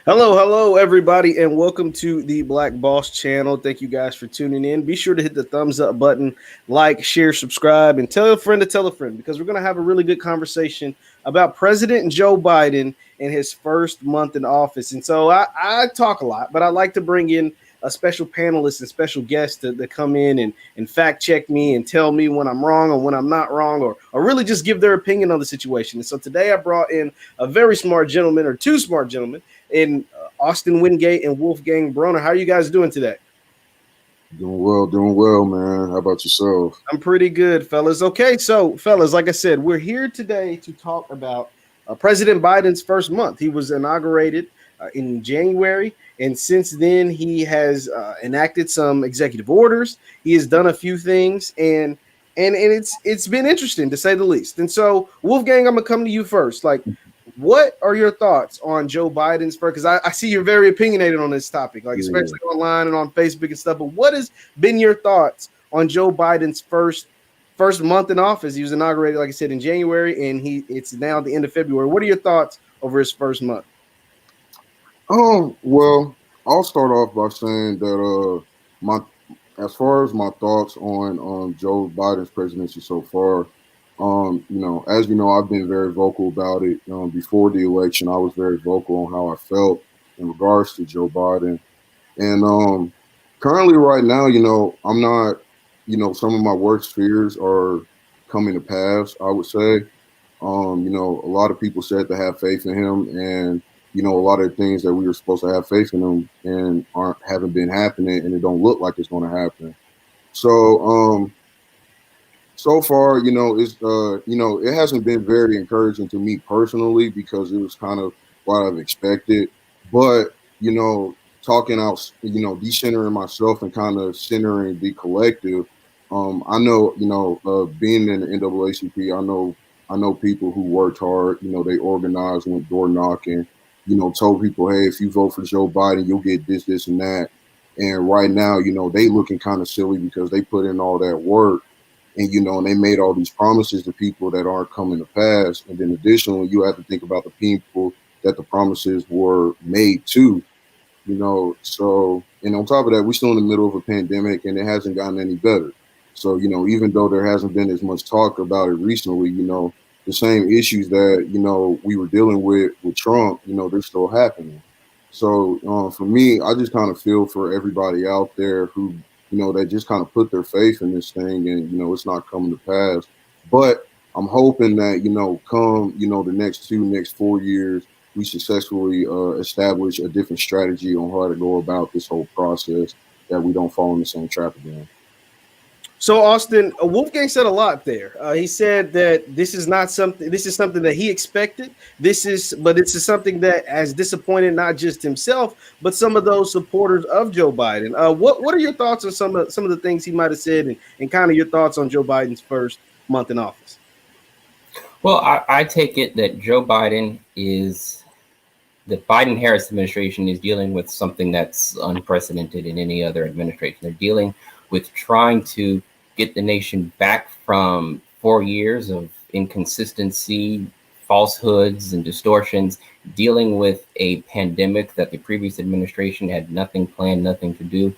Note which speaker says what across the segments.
Speaker 1: Hello, everybody, and welcome to the Black Boss channel. Thank you guys for tuning in. Be sure to hit the thumbs up button, like, share, subscribe, and tell a friend to tell a friend because we're going to have a really good conversation about President Joe Biden and his first month in office. And so I talk a lot, but I like to bring in a special panelist and special guest to come in and fact check me and tell me when I'm wrong or when I'm not wrong, or really just give their opinion on the situation. And so today I brought in a very smart gentleman, or two smart gentlemen, in Austin Wingate and Wolfgang Broner. How are you guys doing today?
Speaker 2: Doing well, man. How about yourself?
Speaker 1: I'm pretty good, fellas. Okay, so fellas, like I said, we're here today to talk about President Biden's first month. He was inaugurated in January, and since then he has enacted some executive orders. He has done a few things, and it's been interesting to say the least. And so, Wolfgang, I'm gonna come to you first. Like, what are your thoughts on Joe Biden's first? Because I see you're very opinionated on this topic, like especially online and on Facebook and stuff. But what has been your thoughts on Joe Biden's first month in office? He was inaugurated, like I said, in January, and it's now the end of February. What are your thoughts over his first month?
Speaker 2: Well, I'll start off by saying that my as far as my thoughts on Joe Biden's presidency so far, as you know, I've been very vocal about it. Before the election, I was very vocal on how I felt in regards to Joe Biden. And currently, right now, I'm not, some of my worst fears are coming to pass, I would say. A lot of people said to have faith in him, and a lot of things that we were supposed to have faith in him and haven't been happening, and it don't look like it's going to happen. So, so far, it's it hasn't been very encouraging to me personally because it was kind of what I've expected. But talking out, decentering myself and kind of centering the collective. I know, being in the NAACP, I know people who worked hard. They organized, went door knocking. Told people, hey, if you vote for Joe Biden, you'll get this, this, and that. And right now, they looking kind of silly because they put in all that work. And, and they made all these promises to people that aren't coming to pass. And then additionally, you have to think about the people that the promises were made to, So, and on top of that, we're still in the middle of a pandemic and it hasn't gotten any better. So, even though there hasn't been as much talk about it recently, the same issues that, we were dealing with Trump, they're still happening. So for me, I just kind of feel for everybody out there who, they just kind of put their faith in this thing and, it's not coming to pass. But I'm hoping that, come, the next 4 years, we successfully establish a different strategy on how to go about this whole process, that we don't fall in the same trap again.
Speaker 1: So, Austin, Wolfgang said a lot there. He said that this is something that he expected. This is something that has disappointed not just himself, but some of those supporters of Joe Biden. What are your thoughts on some of the things he might have said, and kind of your thoughts on Joe Biden's first month in office?
Speaker 3: Well, I take it that the Biden-Harris administration is dealing with something that's unprecedented in any other administration. They're dealing with trying to get the nation back from 4 years of inconsistency, falsehoods, and distortions, dealing with a pandemic that the previous administration had nothing planned, nothing to do,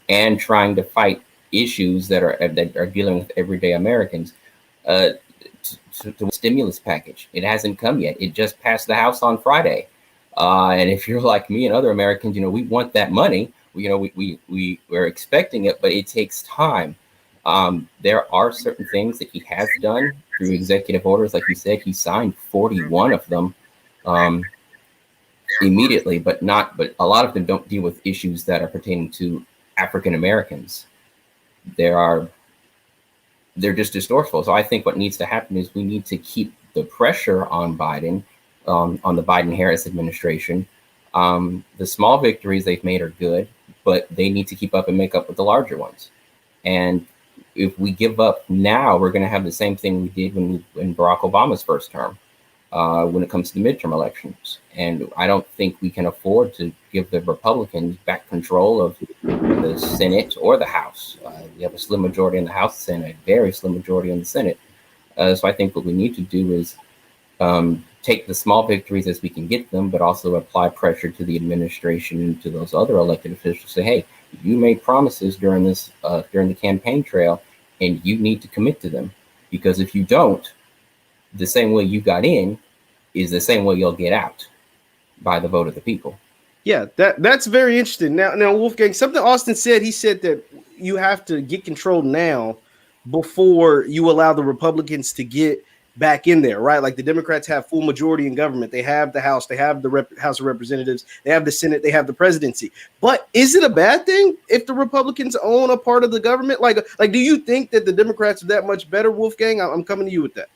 Speaker 3: and trying to fight issues that are dealing with everyday Americans. To stimulus package. It hasn't come yet. It just passed the House on Friday. And if you're like me and other Americans, we want that money. We're expecting it, but it takes time. There are certain things that he has done through executive orders. Like you said, he signed 41 of them immediately, but a lot of them don't deal with issues that are pertaining to African Americans. They're just distortional. So I think what needs to happen is we need to keep the pressure on Biden, on the Biden-Harris administration. The small victories they've made are good, but they need to keep up and make up with the larger ones. And if we give up now, we're going to have the same thing we did in Barack Obama's first term, when it comes to the midterm elections. And I don't think we can afford to give the Republicans back control of the Senate or the House. We have a slim majority in the House and a very slim majority in the Senate. So I think what we need to do is take the small victories as we can get them, but also apply pressure to the administration and to those other elected officials. Say, hey, you made promises during this during the campaign trail, and you need to commit to them, because if you don't, the same way you got in is the same way you'll get out, by the vote of the people.
Speaker 1: Yeah, that's very interesting. Now, Wolfgang, something Austin said. He said that you have to get control now before you allow the Republicans to get back in there, right? Like the Democrats have full majority in government. They have the House, they have the House of Representatives, they have the Senate, they have the presidency. But is it a bad thing if the Republicans own a part of the government? Like, do you think that the Democrats are that much better, Wolfgang? I'm coming to you with that.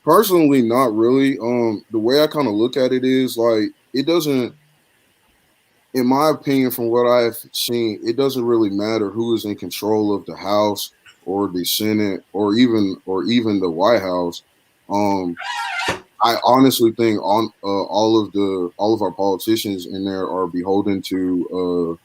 Speaker 2: Personally, not really. The way I kind of look at it is like it doesn't, in my opinion, from what I've seen, it doesn't really matter who is in control of the House or the Senate or even the White House. I honestly think all of our politicians in there are beholden to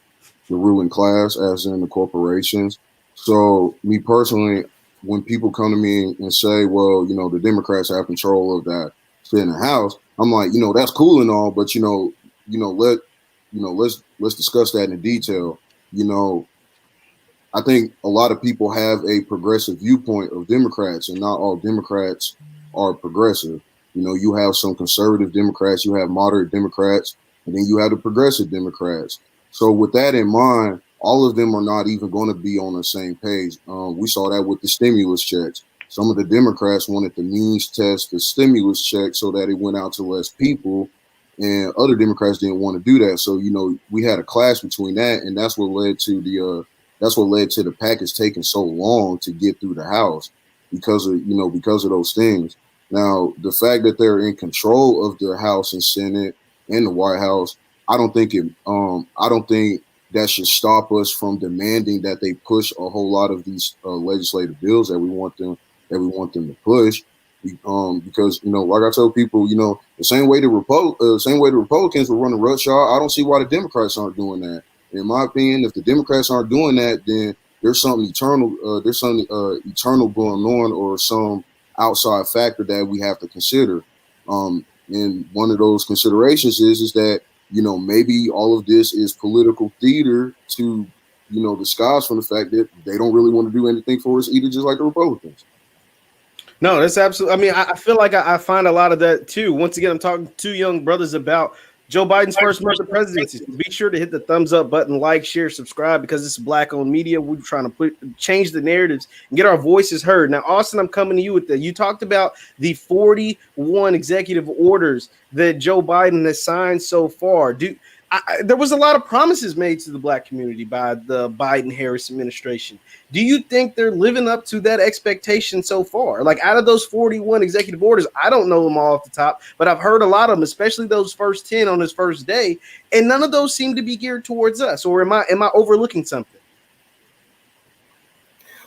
Speaker 2: the ruling class, as in the corporations. So me personally, when people come to me and say, well, the Democrats have control of that Senate House, I'm like, that's cool and all, but let's discuss that in detail. I think a lot of people have a progressive viewpoint of Democrats, and not all Democrats are progressive. You have some conservative Democrats, you have moderate Democrats, and then you have the progressive Democrats. So with that in mind, all of them are not even going to be on the same page. We saw that with the stimulus checks. Some of the Democrats wanted to means test the stimulus check so that it went out to less people, and other Democrats didn't want to do that. So we had a clash between that, and that's what led to the package taking so long to get through the House because of those things. Now, the fact that they're in control of the House and Senate and the White House, I don't think that should stop us from demanding that they push a whole lot of these legislative bills that we want them to push. Because like I tell people, the same way the Republicans were running roughshod, I don't see why the Democrats aren't doing that. In my opinion, if the Democrats aren't doing that, then there's something eternal going on, or some outside factor that we have to consider. And one of those considerations is that maybe all of this is political theater to disguise from the fact that they don't really want to do anything for us either, just like the Republicans.
Speaker 1: No, that's absolutely. I mean, I feel like I find a lot of that too. Once again, I'm talking to two young brothers about Joe Biden's first month of presidency. So be sure to hit the thumbs up button, like, share, subscribe, because it's Black-owned media. We're trying to change the narratives and get our voices heard. Now, Austin, I'm coming to you with that. You talked about the 41 executive orders that Joe Biden has signed so far. There was a lot of promises made to the Black community by the Biden-Harris administration. Do you think they're living up to that expectation so far? Like, out of those 41 executive orders, I don't know them all off the top, but I've heard a lot of them, especially those first 10 on his first day, and none of those seem to be geared towards us. Or am I overlooking something?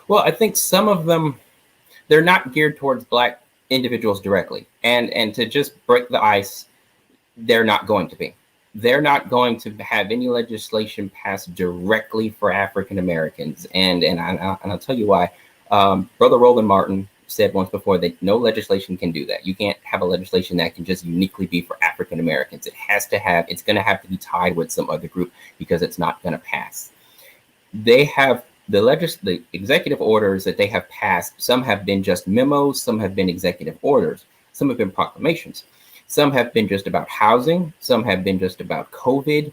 Speaker 3: Well, I think some of them, they're not geared towards Black individuals directly. And to just break the ice, they're not going to be. They're not going to have any legislation passed directly for African Americans, and I'll tell you why. Brother Roland Martin said once before that no legislation can do that. You can't have a legislation that can just uniquely be for African Americans. It's going to have to be tied with some other group, because it's not going to pass. They have the executive orders that they have passed. Some have been just memos. Some have been executive orders. Some have been proclamations. Some have been just about housing. Some have been just about COVID.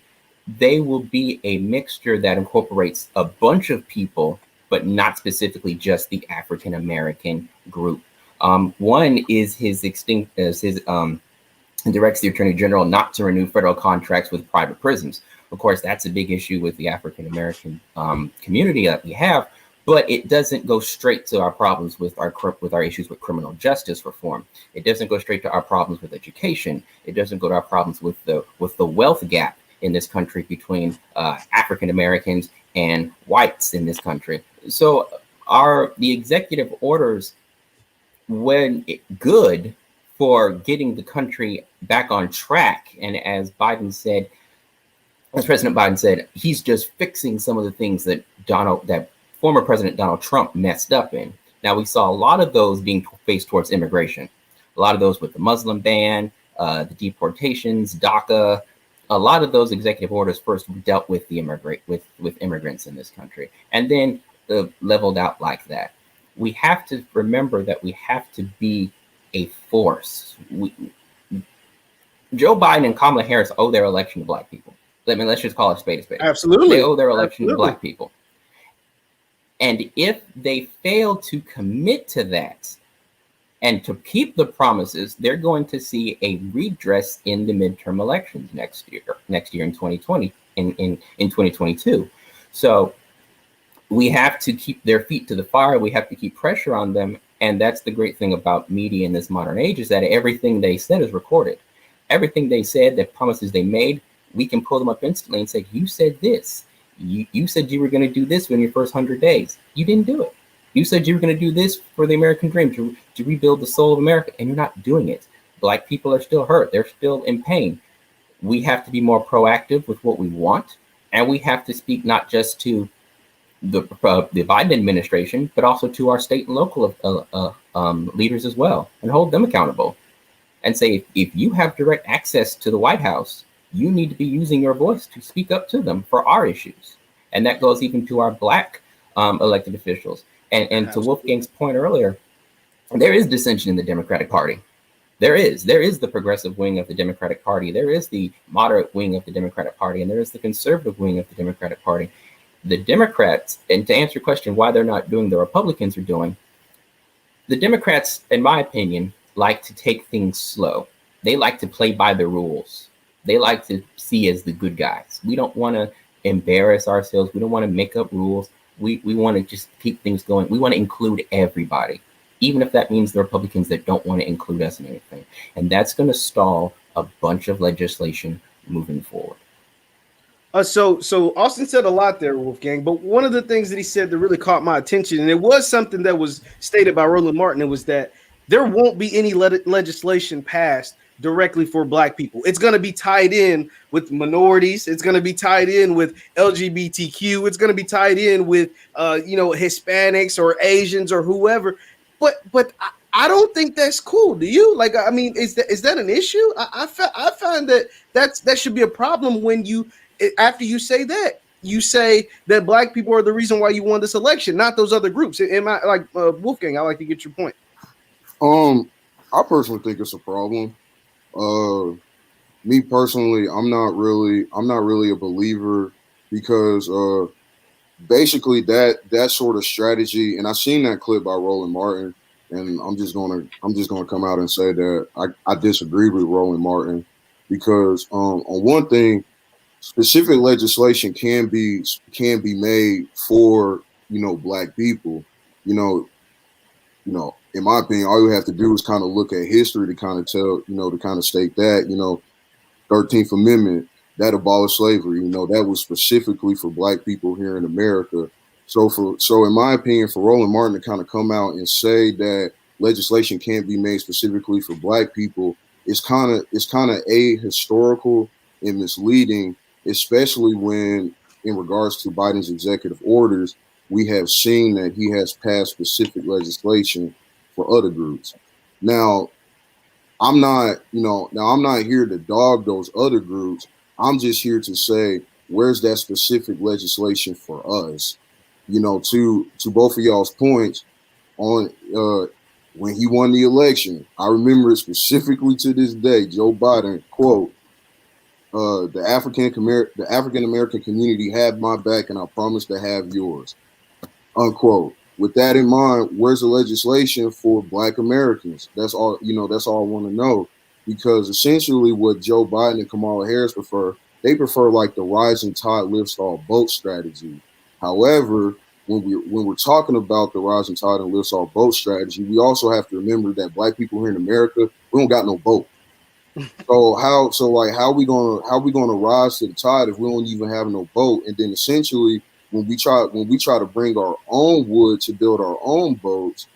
Speaker 3: They will be a mixture that incorporates a bunch of people, but not specifically just the African American group. One is his directs the Attorney General not to renew federal contracts with private prisons. Of course, that's a big issue with the African American community that we have. But it doesn't go straight to our problems with our issues with criminal justice reform. It doesn't go straight to our problems with education. It doesn't go to our problems with the wealth gap in this country between African Americans and whites in this country. So the executive orders, when good for getting the country back on track, and as President Biden said, he's just fixing some of the things that former President Donald Trump messed up in. Now, we saw a lot of those being faced towards immigration. A lot of those with the Muslim ban, the deportations, DACA. A lot of those executive orders first dealt with the immigrants in this country, and then leveled out like that. We have to remember that we have to be a force. Joe Biden and Kamala Harris owe their election to Black people. Let's just call it spade a spade.
Speaker 1: Absolutely.
Speaker 3: They owe their election to Black people. And if they fail to commit to that and to keep the promises, they're going to see a redress in the midterm elections next year in 2020, in 2022. So we have to keep their feet to the fire. We have to keep pressure on them. And that's the great thing about media in this modern age, is that everything they said is recorded. Everything they said, the promises they made, we can pull them up instantly and say, you said this. You said you were going to do this in your first 100 days. You didn't do it. You said you were going to do this for the American dream, to rebuild the soul of America, and you're not doing it. Black people are still hurt. They're still in pain. We have to be more proactive with what we want, and we have to speak not just to the Biden administration, but also to our state and local leaders as well, and hold them accountable. And say, if you have direct access to the White House, you need to be using your voice to speak up to them for our issues. And that goes even to our Black elected officials. And to Wolfgang's point earlier, there is dissension in the Democratic Party. There is the progressive wing of the Democratic Party. There is the moderate wing of the Democratic Party. And there is the conservative wing of the Democratic Party. The Democrats, and to answer your question, why they're not doing the Republicans are doing, the Democrats, in my opinion, like to take things slow. They like to play by the rules. They like to see as the good guys. We don't want to embarrass ourselves. We don't want to make up rules. We want to just keep things going. We want to include everybody, even if that means the Republicans that don't want to include us in anything. And that's going to stall a bunch of legislation moving forward.
Speaker 1: So Austin said a lot there, Wolfgang, but one of the things that he said that really caught my attention, and it was something that was stated by Roland Martin, it was that there won't be any legislation passed directly for Black people. It's going to be tied in with minorities. It's going to be tied in with LGBTQ. It's going to be tied in with, Hispanics or Asians or whoever. But I don't think that's cool. Do you? Like, I mean, is that an issue? I find that should be a problem when after you say that, you say that Black people are the reason why you won this election, not those other groups. Am I like Wolfgang? I like to get your point.
Speaker 2: I personally think it's a problem. Me personally, I'm not really a believer, because basically that sort of strategy, and I've seen that clip by Roland Martin, and I'm just gonna come out and say that I disagree with Roland Martin, because on one thing, specific legislation can be made for Black people. In my opinion, all you have to do is kind of look at history to kind of tell, to kind of state that, 13th Amendment, that abolished slavery, that was specifically for Black people here in America. So in my opinion, for Roland Martin to kind of come out and say that legislation can't be made specifically for Black people, it's kind of ahistorical and misleading, especially when, in regards to Biden's executive orders, we have seen that he has passed specific legislation for other groups. Now, I'm not here to dog those other groups. I'm just here to say, where's that specific legislation for us? To both of y'all's points on when he won the election, I remember it specifically to this day. Joe Biden, quote, the African American community had my back, and I promise to have yours, unquote. With that in mind, where's the legislation for Black Americans? That's all, that's all I want to know, because essentially what Joe Biden and Kamala Harris they prefer like the rising tide lifts all boats strategy. However, when we're talking about the rising tide and lifts all boats strategy, we also have to remember that Black people here in America, we don't got no boat. So how we gonna rise to the tide if we don't even have no boat? And then essentially, when we try to bring our own wood to build our own boats,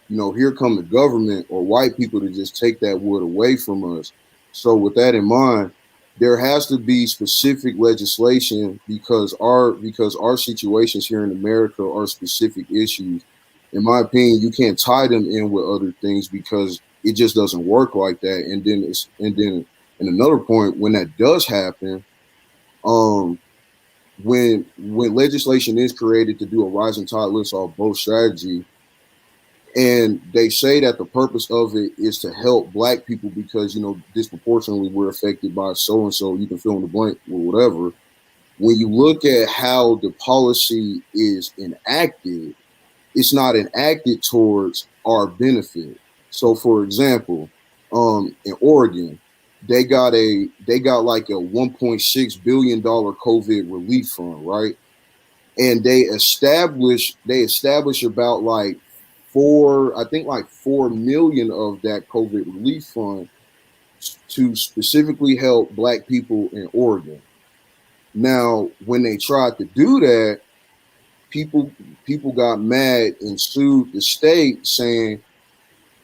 Speaker 2: here come the government or white people to just take that wood away from us. So with that in mind, there has to be specific legislation, because our situations here in America are specific issues. In my opinion, you can't tie them in with other things, because it just doesn't work like that. And then another point, when that does happen, um, when legislation is created to do a rising tide lifts all boat strategy, and they say that the purpose of it is to help Black people because disproportionately we're affected by so and so. You can fill in the blank or whatever. When you look at how the policy is enacted, it's not enacted towards our benefit. So, for example, in Oregon, they got like a $1.6 billion COVID relief fund, right? And they establish about like I think like 4 million of that COVID relief fund to specifically help Black people in Oregon. Now, when they tried to do that, people got mad and sued the state, saying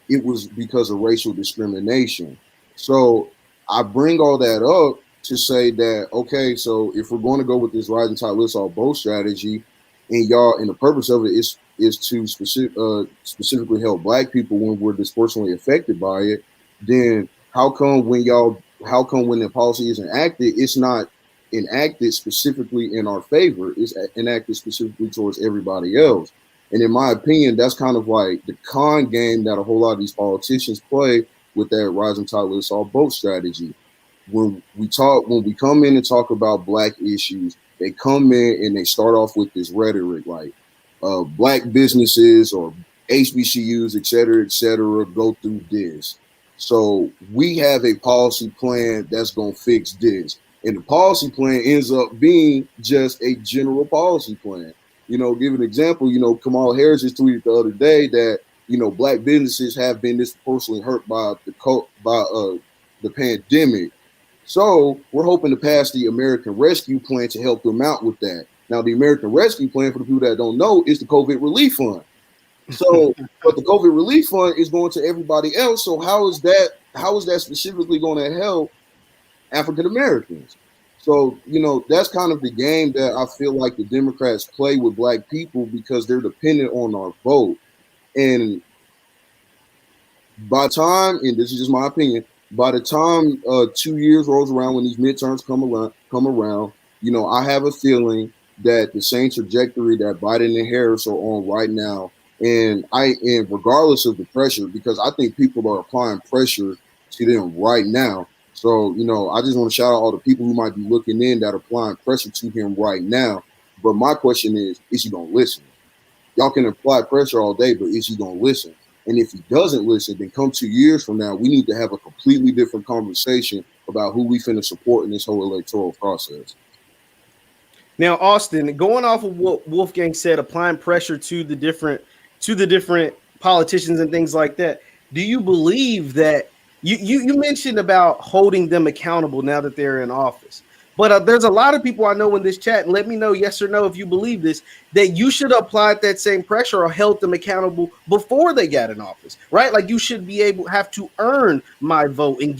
Speaker 2: it was because of racial discrimination. So I bring all that up to say that, okay, so if we're going to go with this rising tide lifts all boat strategy, and the purpose of it is to specifically help Black people when we're disproportionately affected by it, then how come when the policy is enacted, it's not enacted specifically in our favor? It's enacted specifically towards everybody else. And in my opinion, that's kind of like the con game that a whole lot of these politicians play with that rising tide lifts all boat strategy. When we come in and talk about Black issues, they come in and they start off with this rhetoric like Black businesses or HBCUs, et cetera, go through this. So we have a policy plan that's going to fix this. And the policy plan ends up being just a general policy plan. Give an example, Kamala Harris just tweeted the other day that, Black businesses have been disproportionately hurt by the pandemic. So we're hoping to pass the American Rescue Plan to help them out with that. Now, the American Rescue Plan, for the people that don't know, is the COVID Relief Fund. So, but the COVID Relief Fund is going to everybody else. So how is that specifically going to help African Americans? So, that's kind of the game that I feel like the Democrats play with Black people because they're dependent on our vote. And by the time, and this is just my opinion, by the time 2 years rolls around, when these midterms come around, I have a feeling that the same trajectory that Biden and Harris are on right now, and regardless of the pressure, because I think people are applying pressure to them right now. So, I just want to shout out all the people who might be looking in that are applying pressure to him right now. But my question is he going to listen? Y'all can apply pressure all day, but is he going to listen? And if he doesn't listen, then come 2 years from now, we need to have a completely different conversation about who we finna support in this whole electoral process.
Speaker 1: Now, Austin, going off of what Wolfgang said, applying pressure to the different politicians and things like that, do you believe that you mentioned about holding them accountable now that they're in office? But there's a lot of people I know in this chat, and let me know yes or no if you believe this, that you should have applied that same pressure or held them accountable before they got in office, right? Like you should have to earn my vote and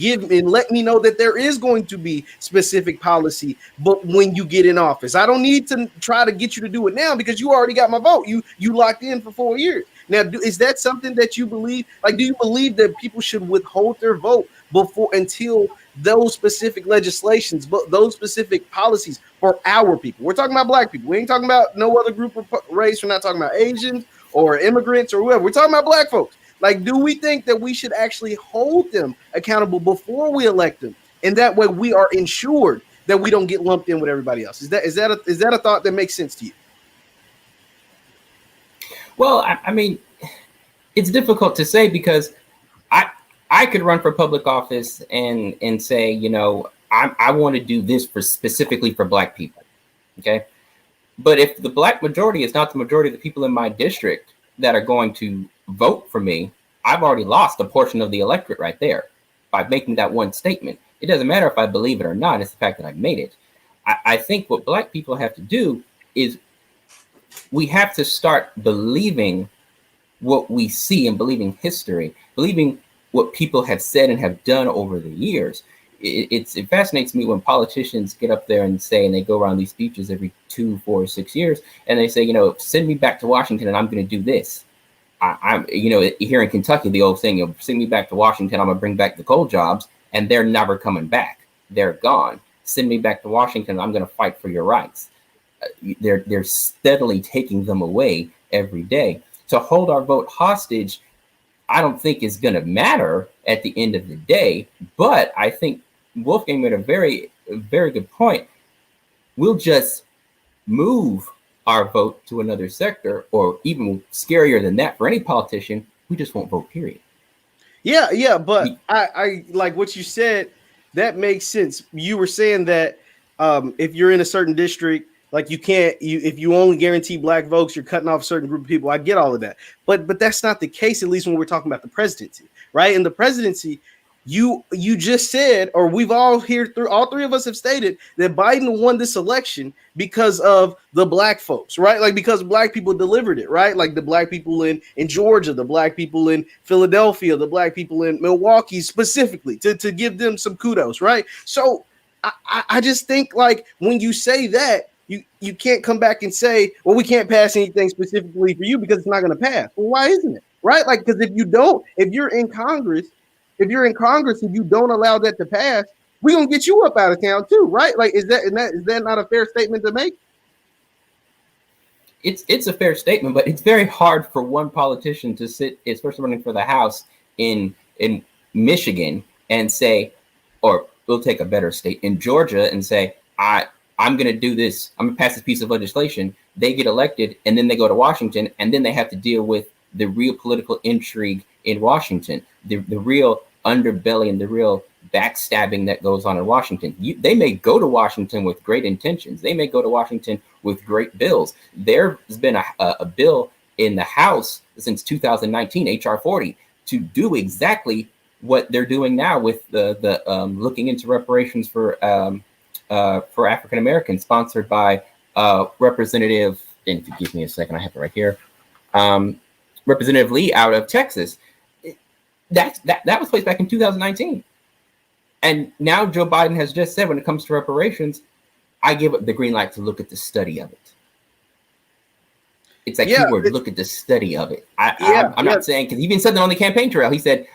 Speaker 1: let me know that there is going to be specific policy, but when you get in office, I don't need to try to get you to do it now because you already got my vote. You locked in for 4 years. Now, is that something that you believe? Like, do you believe that people should withhold their vote until those specific legislations, but those specific policies for our people? We're talking about Black people. We ain't talking about no other group of race. We're not talking about Asians or immigrants or whoever. We're talking about Black folks. Like, do we think that we should actually hold them accountable before we elect them? And that way we are ensured that we don't get lumped in with everybody else. Is that a thought that makes sense to you?
Speaker 3: Well, I mean, it's difficult to say because I could run for public office and say, I want to do this specifically for Black people. Okay. But if the Black majority is not the majority of the people in my district that are going to vote for me, I've already lost a portion of the electorate right there by making that one statement. It doesn't matter if I believe it or not. It's the fact that I made it. I think what Black people have to do is we have to start believing what we see and believing history, believing what people have said and have done over the years. It fascinates me when politicians get up there and say, and they go around these speeches every 2, 4, 6 years, and they say, send me back to Washington and I'm going to do this. I'm, here in Kentucky, the old saying, send me back to Washington, I'm gonna bring back the coal jobs, and they're never coming back. They're gone. Send me back to Washington, I'm gonna fight for your rights. They're steadily taking them away every day. To hold our vote hostage, I don't think is gonna matter at the end of the day. But I think Wolfgang made a very good point. We'll just move our vote to another sector, or even scarier than that for any politician, we just won't vote, period.
Speaker 1: Yeah, but I like what you said. That makes sense. You were saying that if you're in a certain district, like if you only guarantee black votes, you're cutting off a certain group of people. I get all of that, but that's not the case. At least when we're talking about the presidency, right? In the presidency, you just said, or we've all all three of us have stated that Biden won this election because of the black folks, right? Like because black people delivered it, right? Like the black people in Georgia, the black people in Philadelphia, the black people in Milwaukee specifically, to give them some kudos, right? So I just think like when you say that, you can't come back and say, well, we can't pass anything specifically for you because it's not going to pass. Well, why isn't it? Right? Like, because if you're in Congress and you don't allow that to pass, we're going to get you up out of town too, right? Like, is that not a fair statement to make?
Speaker 3: It's a fair statement, but it's very hard for one politician to sit, especially running for the House in Michigan, and say, or we'll take a better state, in Georgia, and say, I'm going to do this. I'm going to pass this piece of legislation. They get elected, and then they go to Washington, and then they have to deal with the real political intrigue in Washington, the real underbelly and the real backstabbing that goes on in Washington. They may go to Washington with great intentions. They may go to Washington with great bills. There's been a bill in the House since 2019, HR 40, to do exactly what they're doing now with the looking into reparations for African Americans, sponsored by Representative, and give me a second, I have it right here, Representative Lee out of Texas. That was placed back in 2019. And now Joe Biden has just said, when it comes to reparations, I give it the green light to look at the study of it. It's that keyword, look at the study of it. I'm not saying, because he even said that on the campaign trail. He said,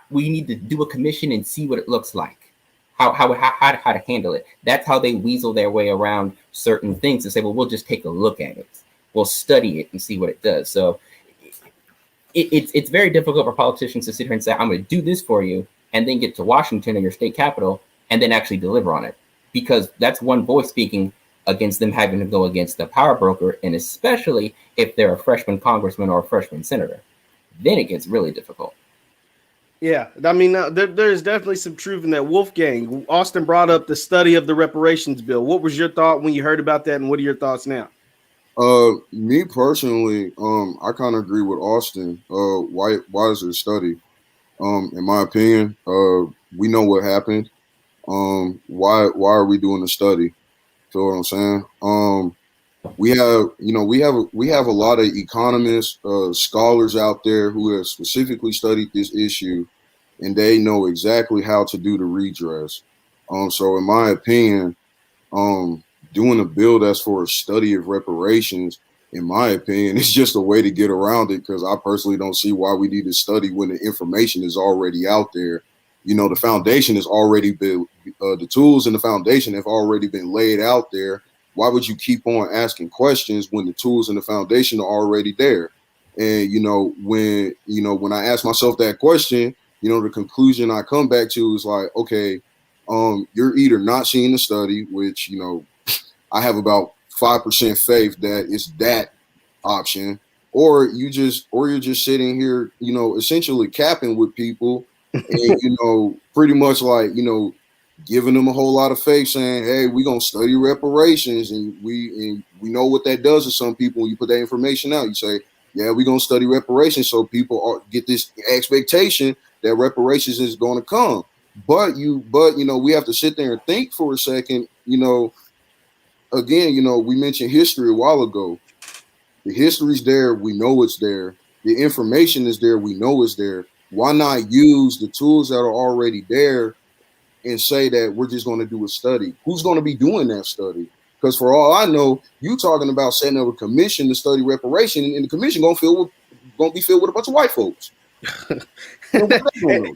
Speaker 3: we need to do a commission and see what it looks like. How to handle it. That's how they weasel their way around certain things, to say, well, we'll just take a look at it. We'll study it and see what it does. So it's very difficult for politicians to sit here and say, I'm going to do this for you, and then get to Washington or your state capital and then actually deliver on it. Because that's one voice speaking against them having to go against the power broker, and especially if they're a freshman congressman or a freshman senator. Then it gets really difficult.
Speaker 1: Yeah, I mean, there's definitely some truth in that. Wolfgang, Austin brought up the study of the reparations bill. What was your thought when you heard about that, and what are your thoughts now?
Speaker 2: Me personally, I kind of agree with Austin. Why is it a study? In my opinion, we know what happened. Why are we doing a study? Feel what I'm saying? We have a lot of economists, scholars out there who have specifically studied this issue, and they know exactly how to do the redress. So in my opinion, doing a bill that's for a study of reparations, in my opinion, is just a way to get around it, because I personally don't see why we need to study when the information is already out there. You know, the foundation has already been, the tools and the foundation have already been laid out there. Why would you keep on asking questions when the tools and the foundation are already there? And, when I ask myself that question, the conclusion I come back to is like, okay, you're either not seeing the study, which, I have about 5% faith that it's that option, or you're just sitting here, essentially capping with people and, pretty much like, giving them a whole lot of faith, saying, hey, we're going to study reparations. And we know what that does to some people. When you put that information out, you say, yeah, we're going to study reparations. So people get this expectation that reparations is going to come. But we have to sit there and think for a second, again, we mentioned history a while ago. The history's there. We know it's there. The information is there. We know it's there. Why not use the tools that are already there and say that we're just going to do a study? Who's going to be doing that study? Because for all I know, you talking about setting up a commission to study reparation, and the commission going to gonna be filled with a bunch of white folks. And what they gonna know?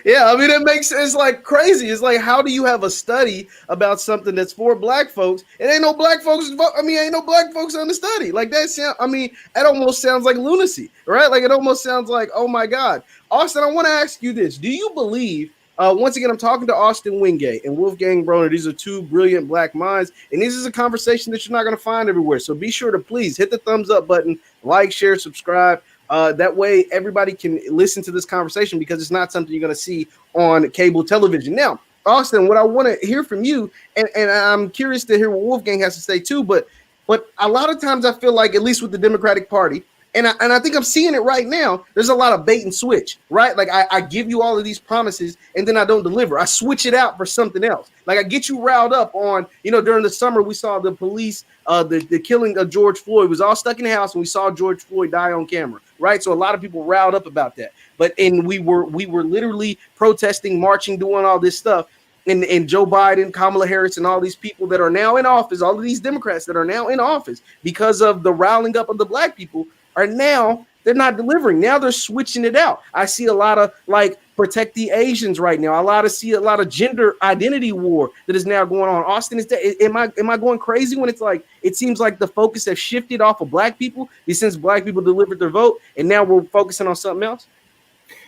Speaker 1: Yeah. I mean, it makes it's like crazy. It's like, how do you have a study about something that's for black folks? It ain't no black folks. I mean, ain't no black folks on the study. Like that sound. I mean, that almost sounds like lunacy, right? Like it almost sounds like, oh my God, Austin. I want to ask you this: do you believe? Once again, I'm talking to Austin Wingate and Wolfgang Broner. These are two brilliant black minds, and this is a conversation that you're not going to find everywhere. So be sure to please hit the thumbs up button, like, share, subscribe. That way everybody can listen to this conversation because it's not something you're going to see on cable television. Now, Austin, what I want to hear from you, and I'm curious to hear what Wolfgang has to say too, but a lot of times I feel like, at least with the Democratic Party, and I think I'm seeing it right now, there's a lot of bait and switch, right? Like I give you all of these promises and then I don't deliver. I switch it out for something else. Like I get you riled up on, during the summer we saw the police, the killing of George Floyd was all stuck in the house and we saw George Floyd die on camera, right? So a lot of people riled up about that. And we were literally protesting, marching, doing all this stuff. And Joe Biden, Kamala Harris, and all these people that are now in office, all of these Democrats that are now in office because of the riling up of the black people, are now they're not delivering. Now they're switching it out. I see a lot of like protect the Asians right now. See a lot of gender identity war that is now going on. Austin, am I going crazy when it's like it seems like the focus has shifted off of black people since black people delivered their vote, and now we're focusing on something else?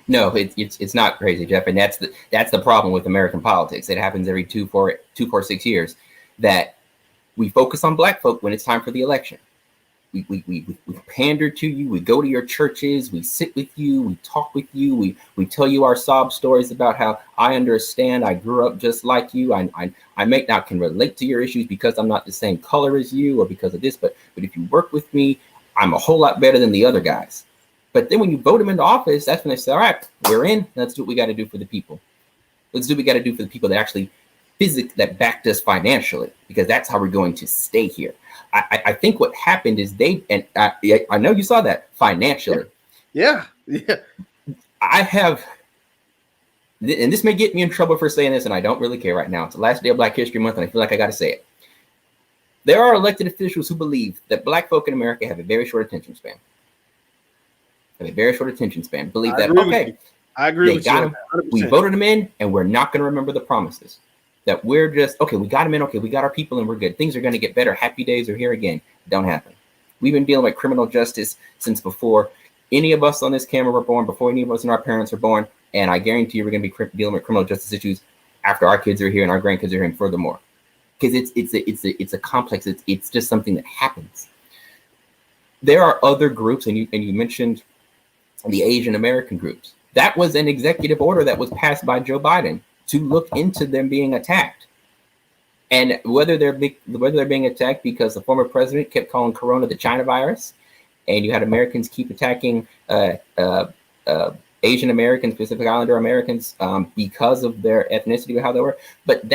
Speaker 3: No, it's not crazy, Jeff, and that's the problem with American politics. It happens every 2, 4, 6 years that we focus on black folk when it's time for the election. We pander to you. We go to your churches. We sit with you. We talk with you. We tell you our sob stories about how I understand. I grew up just like you. I may not can relate to your issues because I'm not the same color as you or because of this. But if you work with me, I'm a whole lot better than the other guys. But then when you vote them into office, that's when they say, all right, we're in. Let's do what we got to do for the people. Let's do what we got to do for the people that actually that backed us financially, because that's how we're going to stay here. I think what happened is I know you saw that financially.
Speaker 1: Yeah.
Speaker 3: I have, and this may get me in trouble for saying this, and I don't really care right now. It's the last day of Black History Month, and I feel like I got to say it. There are elected officials who believe that black folk in America have a very short attention span. Believe that, okay.
Speaker 1: I agree with you.
Speaker 3: We voted them in, and we're not going to remember the promises. That we're just, okay, we got them in, okay, we got our people and we're good. Things are going to get better. Happy days are here again. Don't happen. We've been dealing with criminal justice since before any of us on this camera were born, before any of us and our parents were born. And I guarantee you we're going to be dealing with criminal justice issues after our kids are here and our grandkids are here and furthermore. Because it's a complex, it's just something that happens. There are other groups, and you mentioned the Asian American groups. That was an executive order that was passed by Joe Biden to look into them being attacked, and whether they're being attacked because the former president kept calling Corona the China virus, and you had Americans keep attacking Asian Americans, Pacific Islander Americans, because of their ethnicity or how they were. But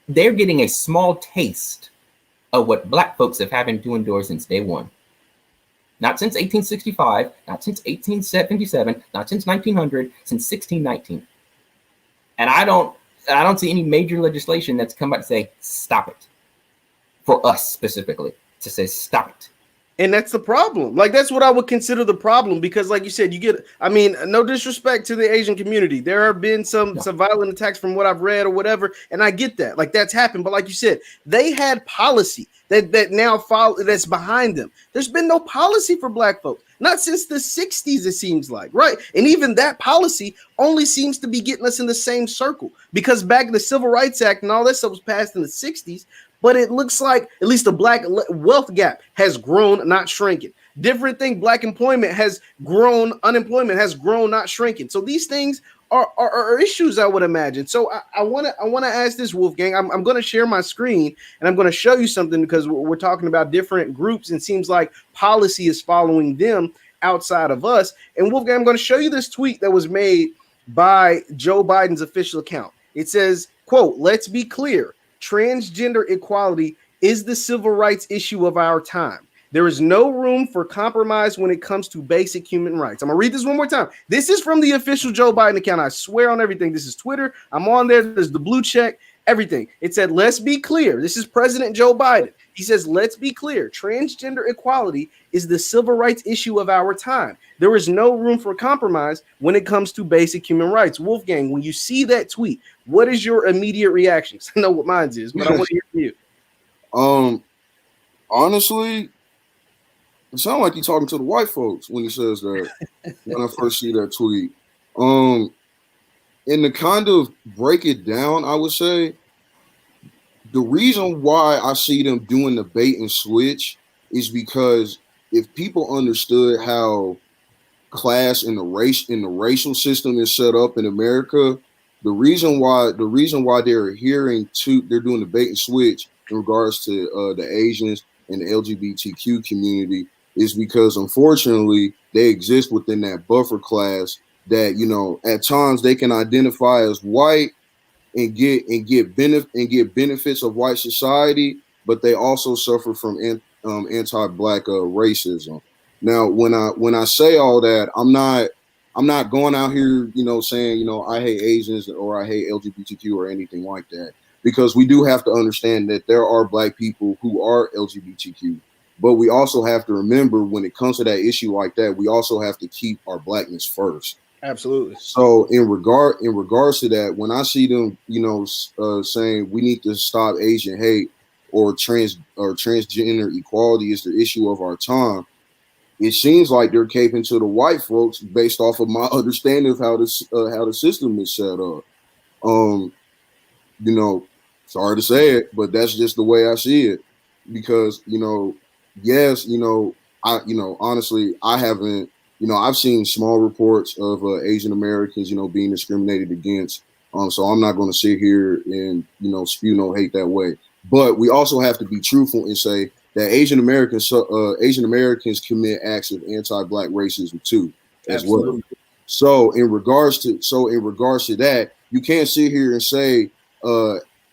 Speaker 3: they're getting a small taste of what black folks have having to endure since day one. Not since 1865, not since 1877, not since 1900, since 1619. And I don't see any major legislation that's come out to say, stop it. For us specifically, to say, stop it.
Speaker 1: And that's the problem. Like, that's what I would consider the problem, because like you said, no disrespect to the Asian community. There have been some violent attacks from what I've read or whatever. And I get that, like that's happened. But like you said, they had policy that now follow that's behind them. There's been no policy for black folks, not since the 60s, it seems like, right? And even that policy only seems to be getting us in the same circle, because back in the Civil Rights Act and all that stuff was passed in the 60s. But it looks like at least the black wealth gap has grown, not shrinking. Different thing, black employment has grown, unemployment has grown, not shrinking. So these things are issues, I would imagine. So I want to ask this, Wolfgang. I'm going to share my screen and I'm going to show you something, because we're talking about different groups and it seems like policy is following them outside of us. And Wolfgang, I'm going to show you this tweet that was made by Joe Biden's official account. It says, quote, "Let's be clear. Transgender equality is the civil rights issue of our time. There is no room for compromise when it comes to basic human rights." I'm going to read this one more time. This is from the official Joe Biden account. I swear on everything. This is Twitter. I'm on there. There's the blue check, everything. It said, "Let's be clear. This is President Joe Biden. He says, let's be clear, transgender equality is the civil rights issue of our time. There is no room for compromise when it comes to basic human rights. Wolfgang, when you see that tweet, what is your immediate reaction? I know what mine is, but I want to hear from you.
Speaker 2: Honestly, it sounds like you're talking to the white folks when he says that. When I first see that tweet, and to kind of break it down, I would say the reason why I see them doing the bait and switch is because if people understood how class and the racial system is set up in America, the reason why they're doing the bait and switch in regards to the Asians and the LGBTQ community is because unfortunately they exist within that buffer class that, you know, at times they can identify as white and get benefits of white society, but they also suffer from anti-black racism. Now, when I say all that, I'm not going out here, you know, saying, you know, I hate Asians or I hate LGBTQ or anything like that, because we do have to understand that there are black people who are LGBTQ, but we also have to remember when it comes to that issue like that, we also have to keep our blackness first.
Speaker 1: Absolutely.
Speaker 2: So in regards to that, when I see them, you know, saying we need to stop Asian hate or transgender equality is the issue of our time, it seems like they're caping to the white folks based off of my understanding of how the system is set up. You know, sorry to say it, but that's just the way I see it. Because, you know, yes, you know, honestly, I haven't, you know, I've seen small reports of Asian Americans, you know, being discriminated against. So I'm not going to sit here and, you know, spew no hate that way. But we also have to be truthful and say that Asian Americans commit acts of anti-black racism too, as well. So in regards to that, you can't sit here and say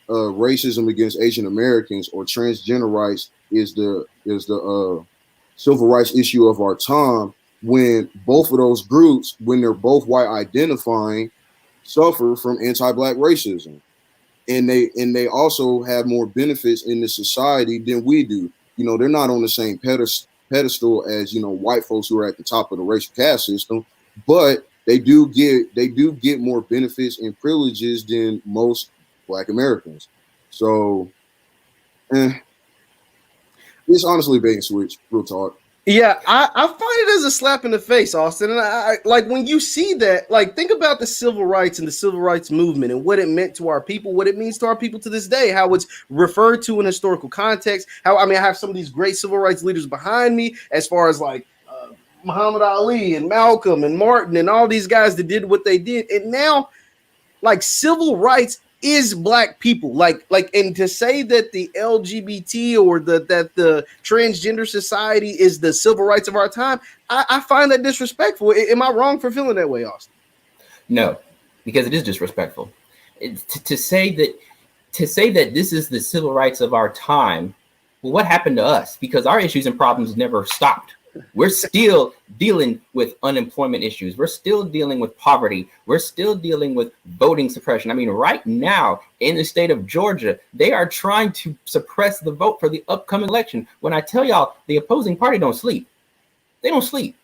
Speaker 2: racism against Asian Americans or transgender rights is the civil rights issue of our time, when both of those groups, when they're both white identifying, suffer from anti-black racism, and they also have more benefits in the society than we do. You know, they're not on the same pedestal as, you know, white folks who are at the top of the racial caste system, but they do get more benefits and privileges than most Black Americans. So it's honestly bait and switch, real talk.
Speaker 1: Yeah, I find it as a slap in the face, Austin. And I like when you see that, like, think about the civil rights and the civil rights movement and what it meant to our people, what it means to our people to this day, how it's referred to in historical context. How, I mean, I have some of these great civil rights leaders behind me, as far as like Muhammad Ali and Malcolm and Martin and all these guys that did what they did. And now, like, civil rights is Black people, like, and to say that the LGBT or that the transgender society is the civil rights of our time, I find that disrespectful. Am I wrong for feeling that way, Austin?
Speaker 3: No, because it is disrespectful. To say that this is the civil rights of our time. Well, what happened to us? Because our issues and problems never stopped. We're still dealing with unemployment issues. We're still dealing with poverty. We're still dealing with voting suppression. I mean, right now in the state of Georgia, they are trying to suppress the vote for the upcoming election. When I tell y'all, the opposing party don't sleep. They don't sleep.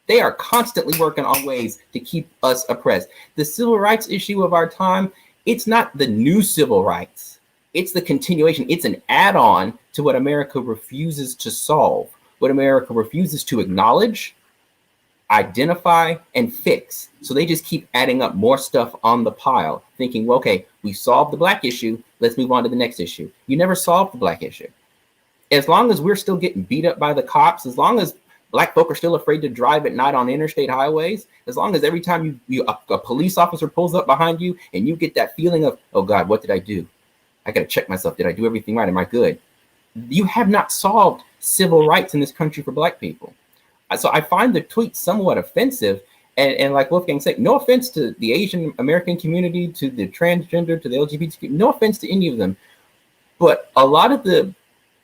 Speaker 3: They are constantly working on ways to keep us oppressed. The civil rights issue of our time, it's not the new civil rights. It's the continuation. It's an add-on to what America refuses to solve. What America refuses to acknowledge, identify, and fix. So they just keep adding up more stuff on the pile, thinking, well, okay, we solved the Black issue, let's move on to the next issue. You never solved the Black issue. As long as we're still getting beat up by the cops, as long as Black folk are still afraid to drive at night on interstate highways, as long as every time a police officer pulls up behind you and you get that feeling of, oh God, what did I do? I got to check myself. Did I do everything right? Am I good? You have not solved civil rights in this country for Black people. So I find the tweet somewhat offensive. And like Wolfgang said, no offense to the Asian American community, to the transgender, to the LGBTQ, no offense to any of them. But a lot of the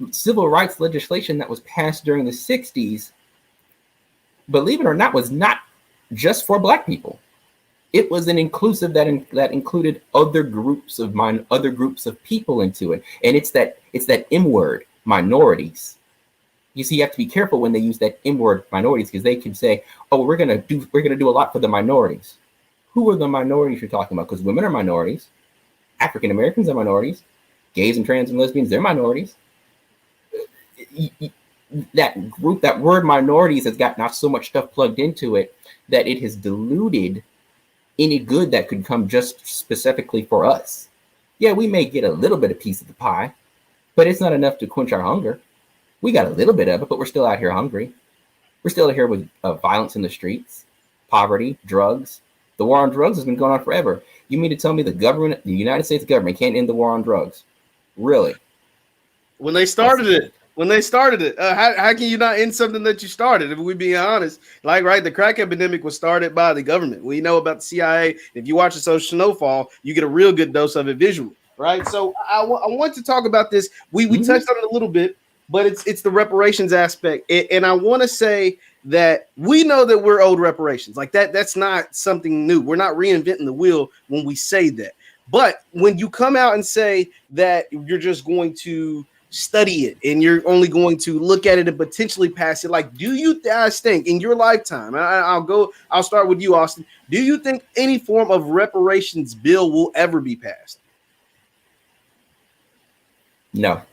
Speaker 3: civil rights legislation that was passed during the 60s, believe it or not, was not just for Black people. It was an inclusive that included other groups of people into it. And it's that M word. minorities. You see, you have to be careful when they use that M word, minorities, because they can say, "Oh, we're gonna do a lot for the minorities." Who are the minorities you're talking about? Because women are minorities, African Americans are minorities, gays and trans and lesbians, they're minorities. That group, that word minorities, has got not so much stuff plugged into it that it has diluted any good that could come just specifically for us. Yeah, we may get a little bit of piece of the pie, but it's not enough to quench our hunger. We got a little bit of it, but we're still out here hungry. We're still here with violence in the streets, poverty, drugs. The war on drugs has been going on forever. You mean to tell me the government, the United States government, can't end the war on drugs? Really?
Speaker 1: When they started it, how can you not end something that you started? If we being honest, like, right, the crack epidemic was started by the government. We know about the CIA. If you watch the Social Snowfall, you get a real good dose of it visually, right? So I want to talk about this. We touched on it a little bit, but it's the reparations aspect, and I want to say that we know that we're owed reparations. Like that's not something new. We're not reinventing the wheel when we say that. But when you come out and say that you're just going to study it and you're only going to look at it and potentially pass it, like, do you guys think in your lifetime, I'll start with you, Austin, do you think any form of reparations bill will ever be passed?
Speaker 3: No,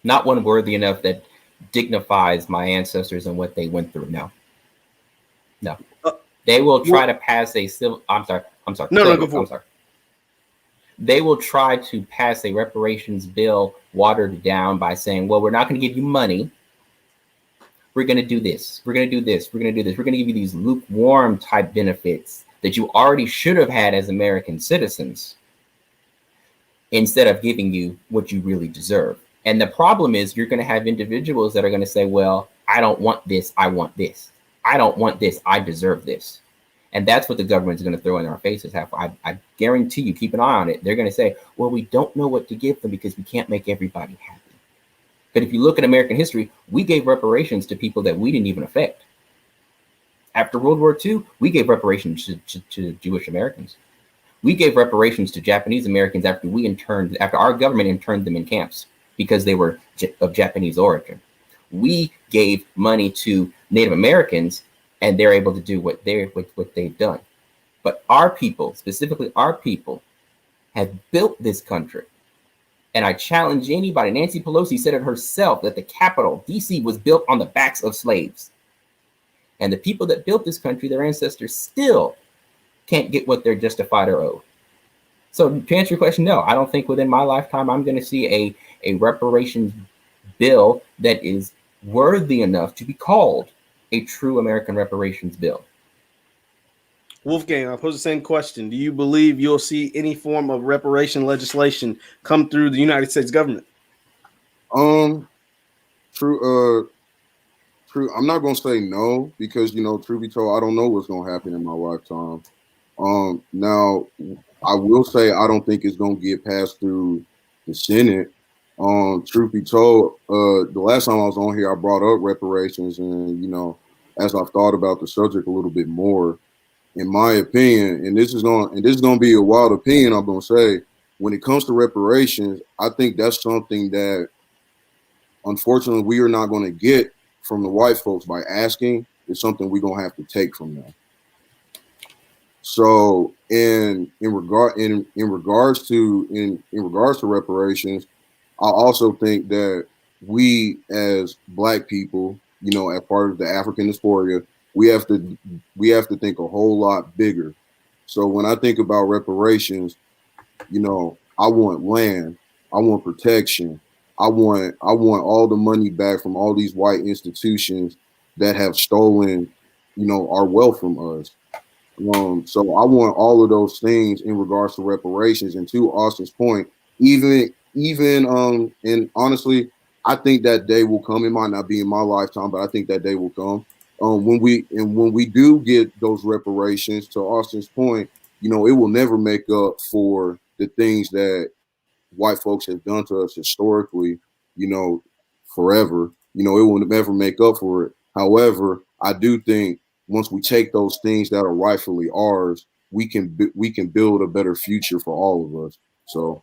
Speaker 3: not one worthy enough that dignifies my ancestors and what they went through. No. They will try to pass a civil. I'm sorry.
Speaker 1: No, go for it.
Speaker 3: I'm sorry. They will try to pass a reparations bill watered down by saying, well, we're not going to give you money. We're going to do this. We're going to do this. We're going to do this. We're going to give you these lukewarm type benefits that you already should have had as American citizens, instead of giving you what you really deserve. And the problem is you're going to have individuals that are going to say, well, I don't want this. I want this. I don't want this. I deserve this. And that's what the government is going to throw in our faces. I guarantee you, keep an eye on it. They're going to say, well, we don't know what to give them because we can't make everybody happy. But if you look at American history, we gave reparations to people that we didn't even affect. After World War II, we gave reparations to Jewish Americans. We gave reparations to Japanese Americans after our government interned them in camps because they were of Japanese origin. We gave money to Native Americans, and they're able to do what they've done. But our people, specifically our people, have built this country. And I challenge anybody. Nancy Pelosi said it herself that the Capitol, D.C., was built on the backs of slaves. And the people that built this country, their ancestors, still can't get what they're justified or owed. So to answer your question, no, I don't think within my lifetime I'm going to see a reparations bill that is worthy enough to be called a true American reparations bill.
Speaker 1: Wolfgang, I'll pose the same question. Do you believe you'll see any form of reparation legislation come through the United States government?
Speaker 2: True. I'm not gonna say no because truth be told, I don't know what's gonna happen in my lifetime. Now I will say I don't think it's gonna get passed through the Senate. Truth be told, the last time I was on here, I brought up reparations, and as I've thought about the subject a little bit more, in my opinion, and this is gonna be a wild opinion, I'm gonna say, when it comes to reparations, I think that's something that unfortunately we are not going to get from the white folks by asking. It's something we're gonna have to take from them. So in regards to reparations, I also think that we as Black people, as part of the African diaspora, we have to think a whole lot bigger. So when I think about reparations, I want land, I want protection, I want all the money back from all these white institutions that have stolen, our wealth from us. So I want all of those things in regards to reparations. And to Austin's point, even and honestly, I think that day will come. It might not be in my lifetime, but I think that day will come. When we do get those reparations, to Austin's point, it will never make up for the things that white folks have done to us historically, forever. It will never make up for it. However, I do think once we take those things that are rightfully ours, we can build a better future for all of us. So,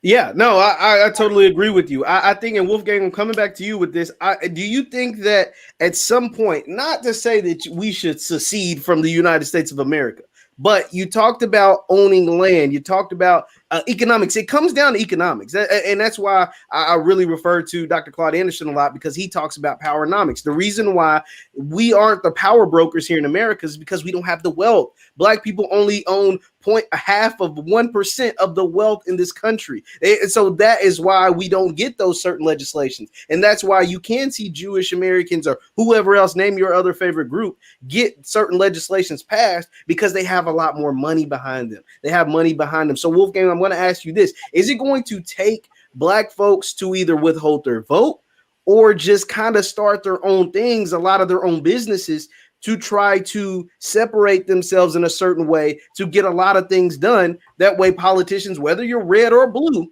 Speaker 1: Yeah, no, I totally agree with you. I think, and Wolfgang, I'm coming back to you with this. Do you think that at some point, not to say that we should secede from the United States of America, but you talked about owning land, you talked about economics. It comes down to economics, and that's why I really refer to Dr. Claude Anderson a lot, because he talks about powernomics. The reason why we aren't the power brokers here in America is because we don't have the wealth. Black people only own point a half of 1% of the wealth in this country. And so that is why we don't get those certain legislations. And that's why you can see Jewish Americans or whoever else, name your other favorite group, get certain legislations passed, because they have a lot more money behind them. They have money behind them. So Wolfgang, I'm going to ask you this. Is it going to take Black folks to either withhold their vote or just kind of start their own things, a lot of their own businesses, to try to separate themselves in a certain way to get a lot of things done? That way, politicians, whether you're red or blue,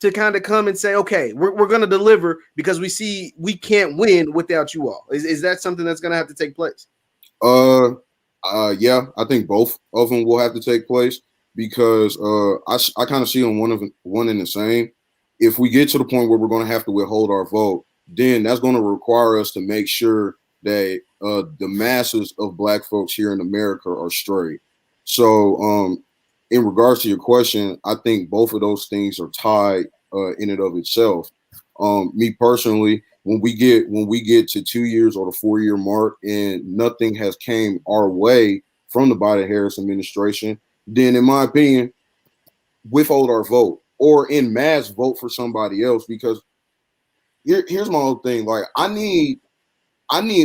Speaker 1: to kind of come and say, okay, we're going to deliver because we see we can't win without you all. Is that something that's going to have to take place?
Speaker 2: Yeah, I think both of them will have to take place, because I kind of see them one and the same. If we get to the point where we're going to have to withhold our vote, then that's going to require us to make sure that the masses of Black folks here in America are straight. So, in regards to your question, I think both of those things are tied in and of itself. Me personally, when we get to 2 years or the 4 year mark and nothing has came our way from the Biden Harris administration, then in my opinion, withhold our vote or in mass vote for somebody else. Because here's my whole thing. Like, I need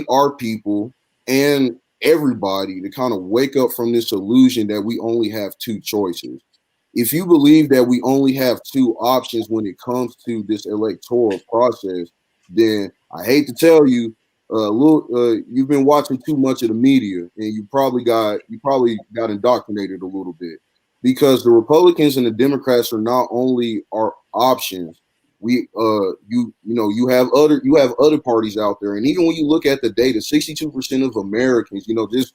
Speaker 2: our people and everybody to kind of wake up from this illusion that we only have two choices. If you believe that we only have two options when it comes to this electoral process, then I hate to tell you, you've been watching too much of the media, and you probably got indoctrinated a little bit, because the Republicans and the Democrats are not only our options. You have other parties out there, and even when you look at the data, 62% of Americans, just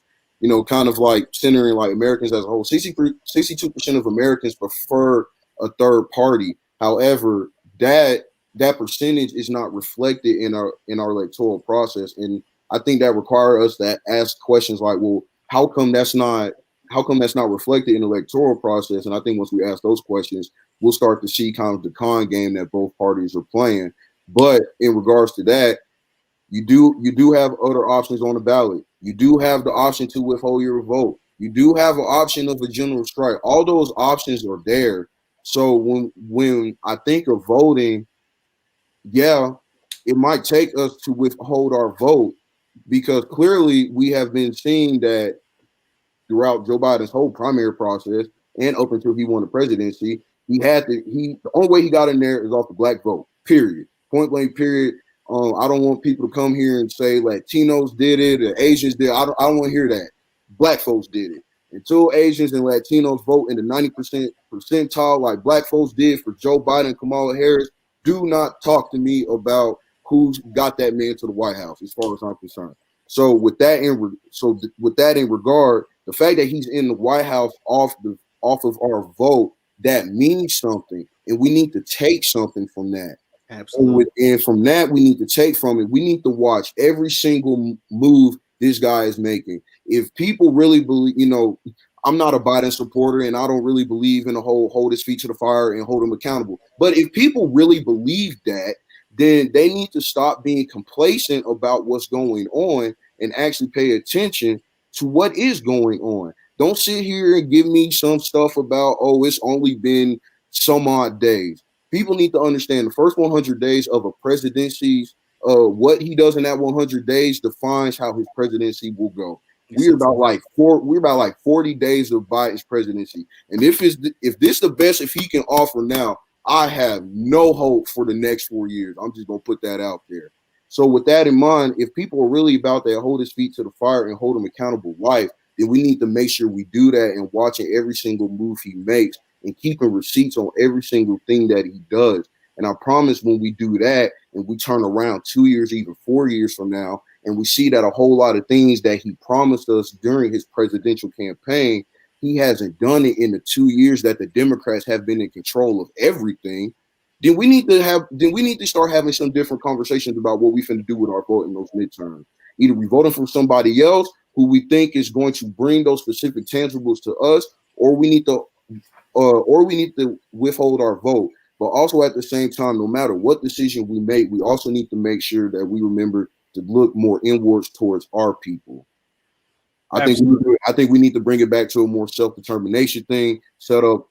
Speaker 2: kind of like centering like Americans as a whole, 62% of Americans prefer a third party. However, that percentage is not reflected in our electoral process, and I think that requires us to ask questions like, well, how come that's not reflected in the electoral process? And I think once we ask those questions, we'll start to see kind of the con game that both parties are playing. But in regards to that, you do have other options on the ballot. You do have the option to withhold your vote. You do have an option of a general strike. All those options are there. So when I think of voting, yeah, it might take us to withhold our vote, because clearly we have been seeing that throughout Joe Biden's whole primary process and up until he won the presidency, the only way he got in there is off the Black vote, period. Point blank, period. I don't want people to come here and say Latinos did it or Asians did it. I don't want to hear that. Black folks did it. Until Asians and Latinos vote in the 90% percentile like Black folks did for Joe Biden and Kamala Harris, do not talk to me about who's got that man to the White House, as far as I'm concerned. So with that in regard, the fact that he's in the White House off of our vote, that means something, and we need to take something from that.
Speaker 1: Absolutely.
Speaker 2: And from that, we need to take from it. We need to watch every single move this guy is making. If people really believe, I'm not a Biden supporter, and I don't really believe in the whole hold his feet to the fire and hold him accountable. But if people really believe that, then they need to stop being complacent about what's going on and actually pay attention to what is going on. Don't sit here and give me some stuff about, oh, it's only been some odd days. People need to understand the first 100 days of a presidency's, what he does in that 100 days defines how his presidency will go. We're about like 40 days of Biden's presidency. And if this the best if he can offer now, I have no hope for the next 4 years. I'm just going to put that out there. So with that in mind, if people are really about that hold his feet to the fire and hold him accountable life, then we need to make sure we do that and watching every single move he makes and keeping receipts on every single thing that he does. And I promise when we do that and we turn around 2 years, even 4 years from now, and we see that a whole lot of things that he promised us during his presidential campaign he hasn't done it in the 2 years that the Democrats have been in control of everything, then we need to start having some different conversations about what we finna do with our vote in those midterms. Either we voting for somebody else who we think is going to bring those specific tangibles to us, or we need to withhold our vote. But also at the same time, no matter what decision we make, we also need to make sure that we remember to look more inwards towards our people. I think we need to bring it back to a more self-determination thing. Set up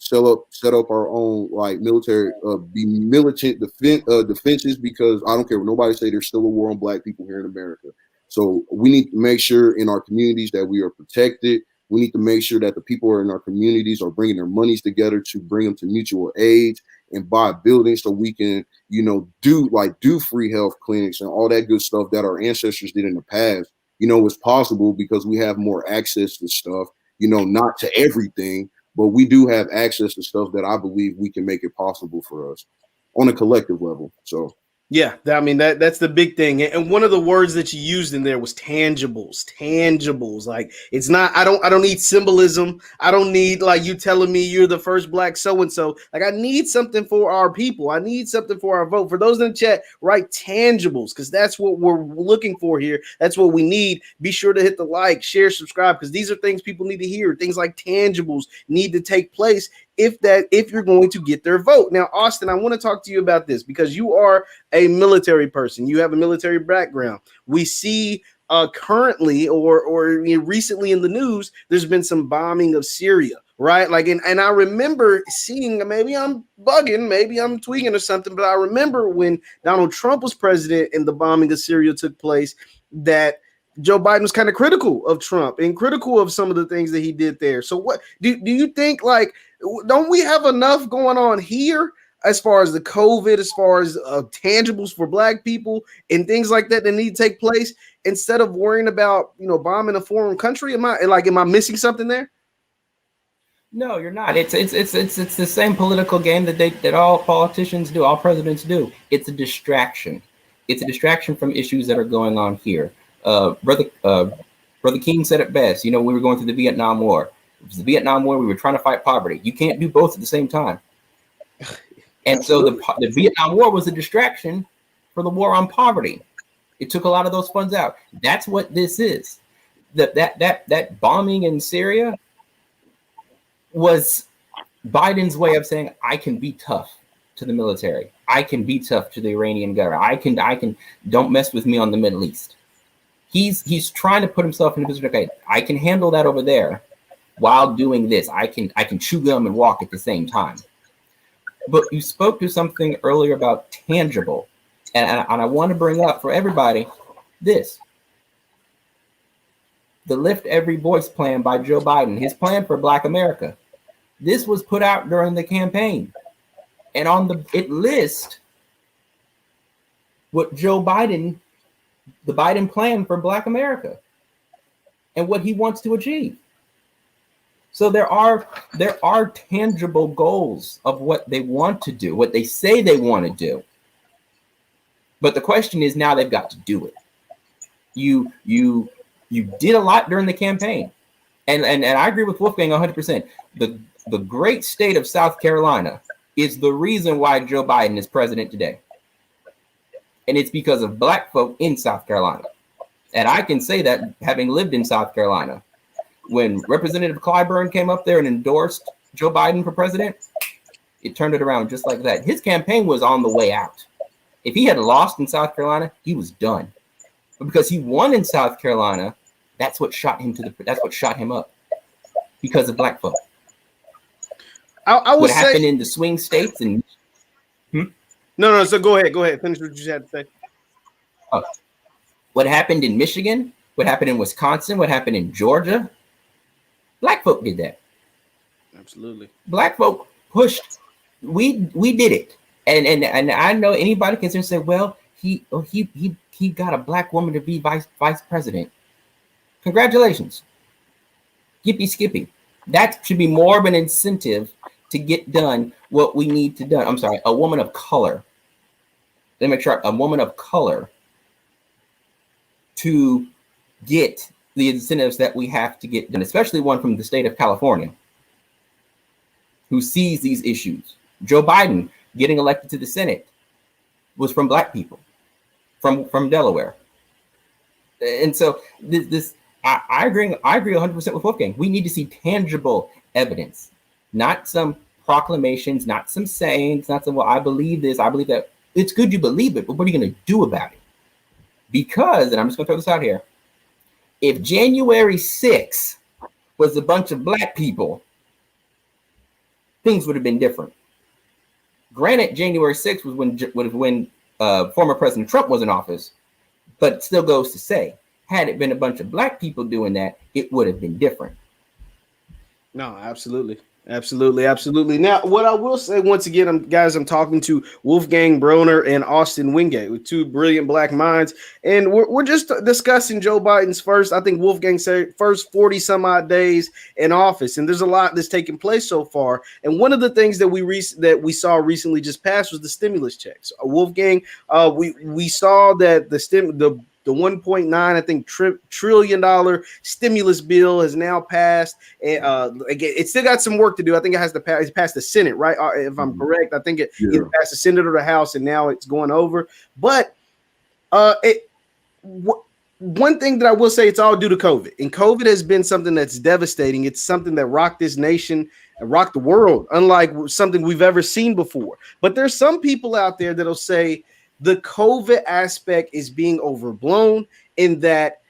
Speaker 2: our own like military, be militant defenses, because I don't care what nobody say. There's still a war on Black people here in America. So we need to make sure in our communities that we are protected. We need to make sure that the people in our communities are bringing their monies together to bring them to mutual aid and buy buildings so we can, do free health clinics and all that good stuff that our ancestors did in the past. It's possible because we have more access to stuff, not to everything, but we do have access to stuff that I believe we can make it possible for us on a collective level. So
Speaker 1: yeah, I mean that's the big thing. And one of the words that you used in there was tangibles. Tangibles. Like it's not, I don't need symbolism. I don't need like you telling me you're the first Black so and so. Like I need something for our people. I need something for our vote. For those in the chat, write tangibles, because that's what we're looking for here. That's what we need. Be sure to hit the like, share, subscribe, because these are things people need to hear. Things like tangibles need to take place if you're going to get their vote. Now, Austin, I want to talk to you about this because you are a military person. You have a military background. We see currently or recently in the news, there's been some bombing of Syria, right? Like, and I remember seeing, maybe I'm bugging, maybe I'm tweaking or something, but I remember when Donald Trump was president and the bombing of Syria took place, that Joe Biden was kind of critical of Trump and critical of some of the things that he did there. So what do you think, like, don't we have enough going on here as far as the COVID, as far as tangibles for Black people and things like that need to take place instead of worrying about, bombing a foreign country? Am I missing something there?
Speaker 3: No, you're not. It's the same political game that all politicians do, all presidents do. It's a distraction. It's a distraction from issues that are going on here. Brother King said it best. We were going through the Vietnam War. It was the Vietnam War. We were trying to fight poverty. You can't do both at the same time. And so the Vietnam War was a distraction for the war on poverty. It took a lot of those funds out. That's what this is. That bombing in Syria was Biden's way of saying, I can be tough to the military. I can be tough to the Iranian government. I can don't mess with me on the Middle East. He's trying to put himself in a position, okay, I can handle that over there while doing this. I can chew gum and walk at the same time. But you spoke to something earlier about tangible. And I want to bring up for everybody this. The Lift Every Voice plan by Joe Biden, his plan for Black America. This was put out during the campaign. And it lists what the Biden plan for Black America and what he wants to achieve. So there are tangible goals of what they want to do, what they say they want to do. But the question is, now they've got to do it. You did a lot during the campaign. And I agree with Wolfgang 100%. The great state of South Carolina is the reason why Joe Biden is president today. And it's because of Black folk in South Carolina. And I can say that having lived in South Carolina. When Representative Clyburn came up there and endorsed Joe Biden for president, it turned it around just like that. His campaign was on the way out. If he had lost in South Carolina, he was done. But because he won in South Carolina, that's what shot him up because of Black folk. What happened in the swing states and
Speaker 1: No. So go ahead. Finish what you had to say.
Speaker 3: What happened in Michigan? What happened in Wisconsin? What happened in Georgia? Black folk did that.
Speaker 1: Absolutely.
Speaker 3: Black folk pushed. We did it. And I know anybody can say, well, he got a Black woman to be vice president. Congratulations. Yippee skippy. That should be more of an incentive to get done what we need to do. I'm sorry, a woman of color. Let me make sure, a woman of color to get the incentives that we have to get done, especially one from the state of California, who sees these issues. Joe Biden getting elected to the Senate was from Black people, from Delaware. And so I agree 100% with Wolfgang. We need to see tangible evidence, not some proclamations, not some sayings, not some, well, I believe this, I believe that. It's good you believe it, but what are you going to do about it? Because, and I'm just going to throw this out here, if January 6th was a bunch of Black people, things would have been different. Granted, January 6th was when former President Trump was in office, but it still goes to say, had it been a bunch of Black people doing that, it would have been different.
Speaker 1: No, absolutely. Absolutely. Now, what I will say once again, I'm talking to Wolfgang Broner and Austin Wingate with two brilliant Black minds, and we're just discussing Joe Biden's first, I think Wolfgang said, first 40 some odd days in office, and there's a lot that's taken place so far. And one of the things that we saw recently just passed was the stimulus checks. Wolfgang, we saw that the 1.9, I think, trillion stimulus bill has now passed. And again, it still got some work to do. I think it has to pass. It's passed the Senate, right? If I'm correct, I think it either passed the Senate or the House, and now it's going over. But one thing that I will say, it's all due to COVID. And COVID has been something that's devastating. It's something that rocked this nation and rocked the world, unlike something we've ever seen before. But there's some people out there that'll say the COVID aspect is being overblown, in that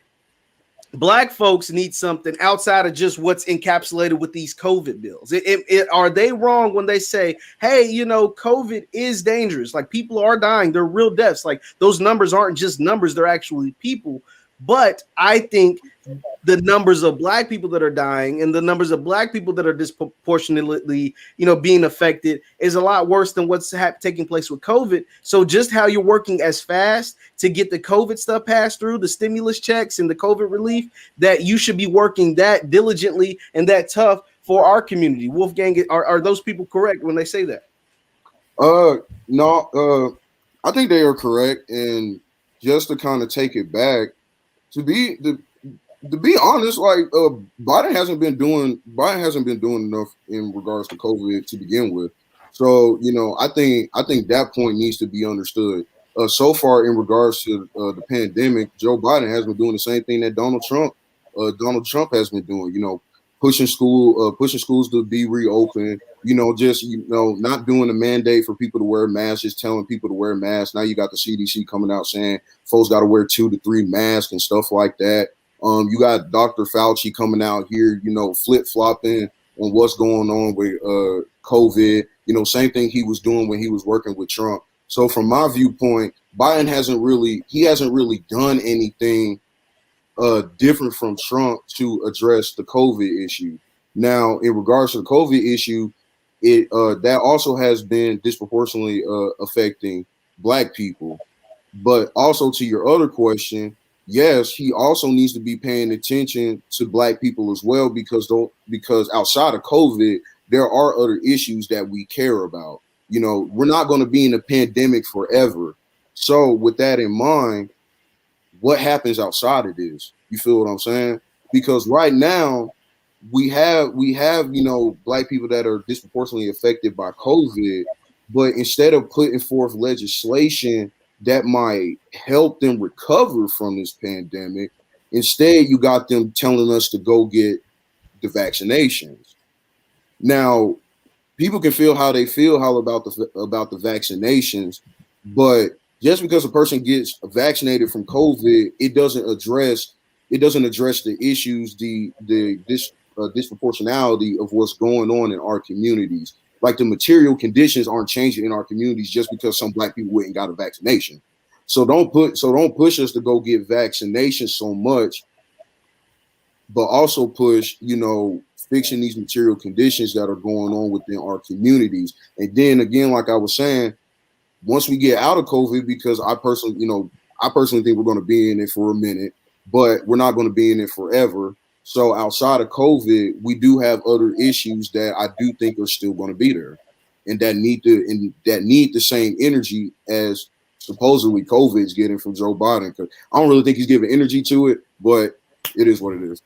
Speaker 1: Black folks need something outside of just what's encapsulated with these COVID bills. Are they wrong when they say, hey, COVID is dangerous? Like, people are dying. They're real deaths. Like, those numbers aren't just numbers. They're actually people. But I think the numbers of Black people that are dying and the numbers of Black people that are disproportionately, being affected is a lot worse than what's taking place with COVID. So just how you're working as fast to get the COVID stuff passed through, the stimulus checks and the COVID relief, that you should be working that diligently and that tough for our community. Wolfgang, are those people correct when they say that?
Speaker 2: No, I think they are correct. And just to kind of take it back, to be honest, like Biden hasn't been doing enough in regards to COVID to begin with. So I think that point needs to be understood. So far in regards to the pandemic, Joe Biden has been doing the same thing that Donald Trump has been doing. Pushing schools to be reopened. Not doing a mandate for people to wear masks, just telling people to wear masks. Now you got the CDC coming out saying folks got to wear 2 to 3 masks and stuff like that. You got Dr. Fauci coming out here, flip-flopping on what's going on with COVID. Same thing he was doing when he was working with Trump. So from my viewpoint, Biden hasn't really done anything different from Trump to address the COVID issue. Now, in regards to the COVID issue, that also has been disproportionately affecting Black people. But also to your other question, yes, he also needs to be paying attention to Black people as well, because outside of COVID, there are other issues that we care about. We're not going to be in a pandemic forever. So with that in mind, what happens outside of this? You feel what I'm saying? Because right now we have Black people that are disproportionately affected by COVID, but instead of putting forth legislation that might help them recover from this pandemic, instead you got them telling us to go get the vaccinations. Now, people can feel how they feel about the vaccinations, but just because a person gets vaccinated from COVID, it doesn't address the issues, the disproportionality of what's going on in our communities. Like, the material conditions aren't changing in our communities just because some Black people went and got a vaccination. So don't push us to go get vaccinations so much, but also push, fixing these material conditions that are going on within our communities. And then again, like I was saying, once we get out of COVID, because I personally think we're going to be in it for a minute, but we're not going to be in it forever. So outside of COVID, we do have other issues that I do think are still going to be there, and that need the same energy as supposedly COVID is getting from Joe Biden. Because I don't really think he's giving energy to it, but it is what it is.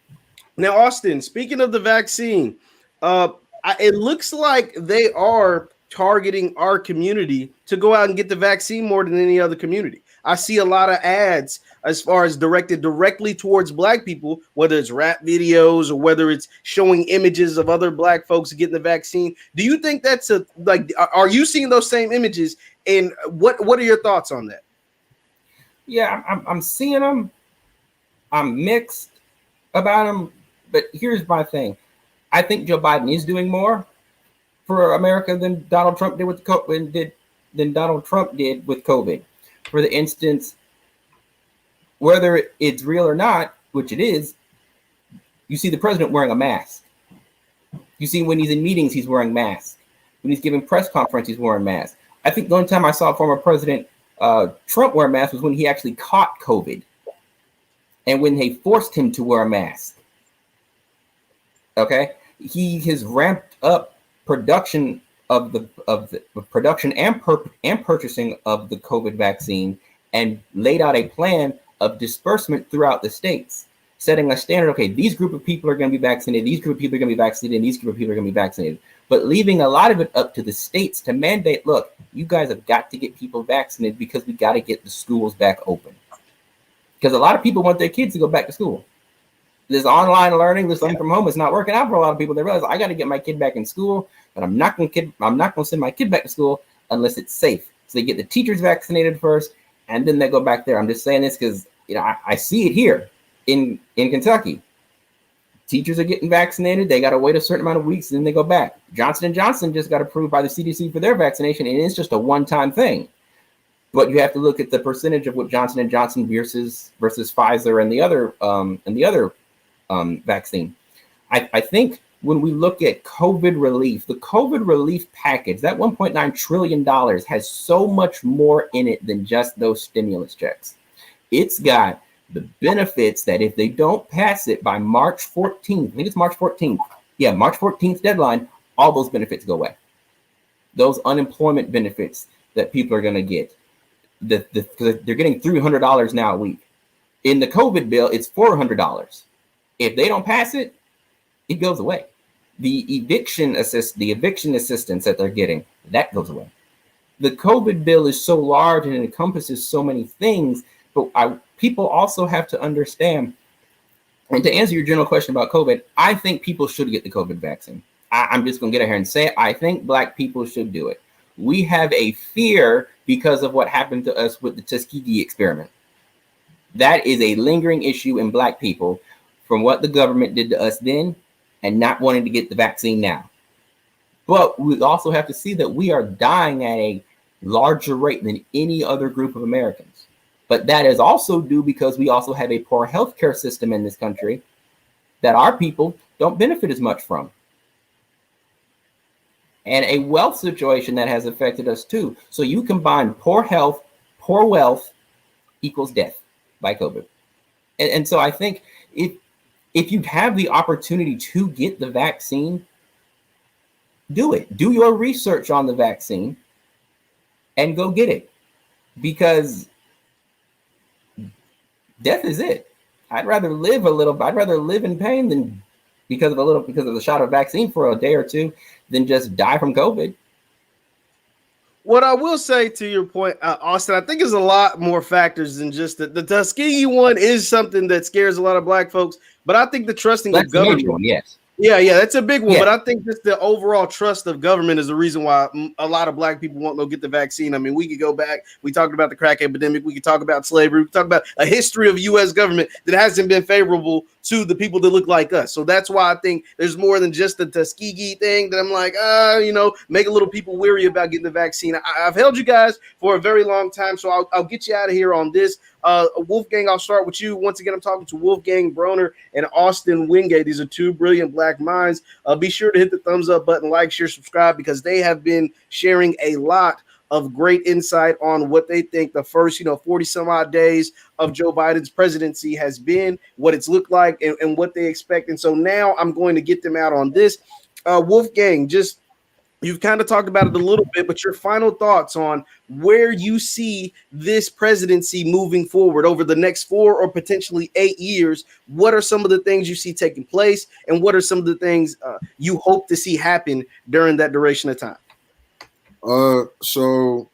Speaker 1: Now, Austin, speaking of the vaccine, it looks like they are targeting our community to go out and get the vaccine more than any other community. I see a lot of ads as far as directed directly towards black people, whether it's rap videos or whether it's showing images of other black folks getting the vaccine. Do you think that's are you seeing those same images? And what are your thoughts on that?
Speaker 3: Yeah, I'm seeing them. I'm mixed about them, but here's my thing. I think Joe Biden is doing more for America than Donald Trump did with COVID. For the instance, whether it's real or not, which it is, you see the president wearing a mask. You see when he's in meetings, he's wearing masks. When he's giving press conferences, he's wearing masks. I think the only time I saw former President Trump wear a mask was when he actually caught COVID, and when they forced him to wear a mask. Okay, he has ramped up production of the production and purchasing of the COVID vaccine, and laid out a plan of disbursement throughout the states, setting a standard. Okay, these group of people are going to be vaccinated. These group of people are going to be vaccinated, and these group of people are going to be vaccinated. But leaving a lot of it up to the states to mandate. Look, you guys have got to get people vaccinated because we got to get the schools back open. Because a lot of people want their kids to go back to school. This online learning, this learning from home is not working out for a lot of people. They realize I got to get my kid back in school, but I'm not going to send my kid back to school unless it's safe. So they get the teachers vaccinated first, and then they go back there. I'm just saying this because I see it here in Kentucky. Teachers are getting vaccinated. They got to wait a certain amount of weeks, and then they go back. Johnson & Johnson just got approved by the CDC for their vaccination, and it's just a one-time thing. But you have to look at the percentage of what Johnson & Johnson versus Pfizer and the other vaccine. I think when we look at COVID relief, the COVID relief package, that $1.9 trillion has so much more in it than just those stimulus checks. It's got the benefits that if they don't pass it by March 14th, I think it's March 14th. Yeah, March 14th deadline, all those benefits go away. Those unemployment benefits that people are going to get. Because they're getting $300 now a week. In the COVID bill, it's $400. If they don't pass it, it goes away. The eviction assistance that they're getting, that goes away. The COVID bill is so large and it encompasses so many things, but people also have to understand, and to answer your general question about COVID, I think people should get the COVID vaccine. I'm just going to get out here and say it. I think Black people should do it. We have a fear because of what happened to us with the Tuskegee experiment. That is a lingering issue in Black people from what the government did to us then and not wanting to get the vaccine now. But we also have to see that we are dying at a larger rate than any other group of Americans. But that is also due because we also have a poor healthcare system in this country that our people don't benefit as much from. And a wealth situation that has affected us too. So you combine poor health, poor wealth equals death by COVID. And so I think if you have the opportunity to get the vaccine, do it. Do your research on the vaccine and go get it. Because death is it. I'd rather live in pain than because of the shot of vaccine for a day or two than just die from COVID.
Speaker 1: What I will say to your point, Austin, I think there's a lot more factors than just the Tuskegee one is something that scares a lot of Black folks, but I think the trusting of government,
Speaker 3: one, yes.
Speaker 1: Yeah, that's a big one.
Speaker 3: Yeah.
Speaker 1: But I think just the overall trust of government is the reason why a lot of Black people won't go get the vaccine. I mean, we could go back. We talked about the crack epidemic. We could talk about slavery. We could talk about a history of U.S. government that hasn't been favorable to the people that look like us. So that's why I think there's more than just the Tuskegee thing that I'm like, make a little people weary about getting the vaccine. I've held you guys for a very long time, so I'll get you out of here on this. Wolfgang, I'll start with you. Once again, I'm talking to Wolfgang Broner and Austin Wingate. These are two brilliant Black minds. Be sure to hit the thumbs up button, like, share, subscribe, because they have been sharing a lot of great insight on what they think the first, 40 some odd days of Joe Biden's presidency has been, what it's looked like, and what they expect. And so now I'm going to get them out on this. Wolfgang, just You've kind of talked about it a little bit, but your final thoughts on where you see this presidency moving forward over the next 4 or potentially 8 years. What are some of the things you see taking place, and what are some of the things you hope to see happen during that duration of time?
Speaker 2: So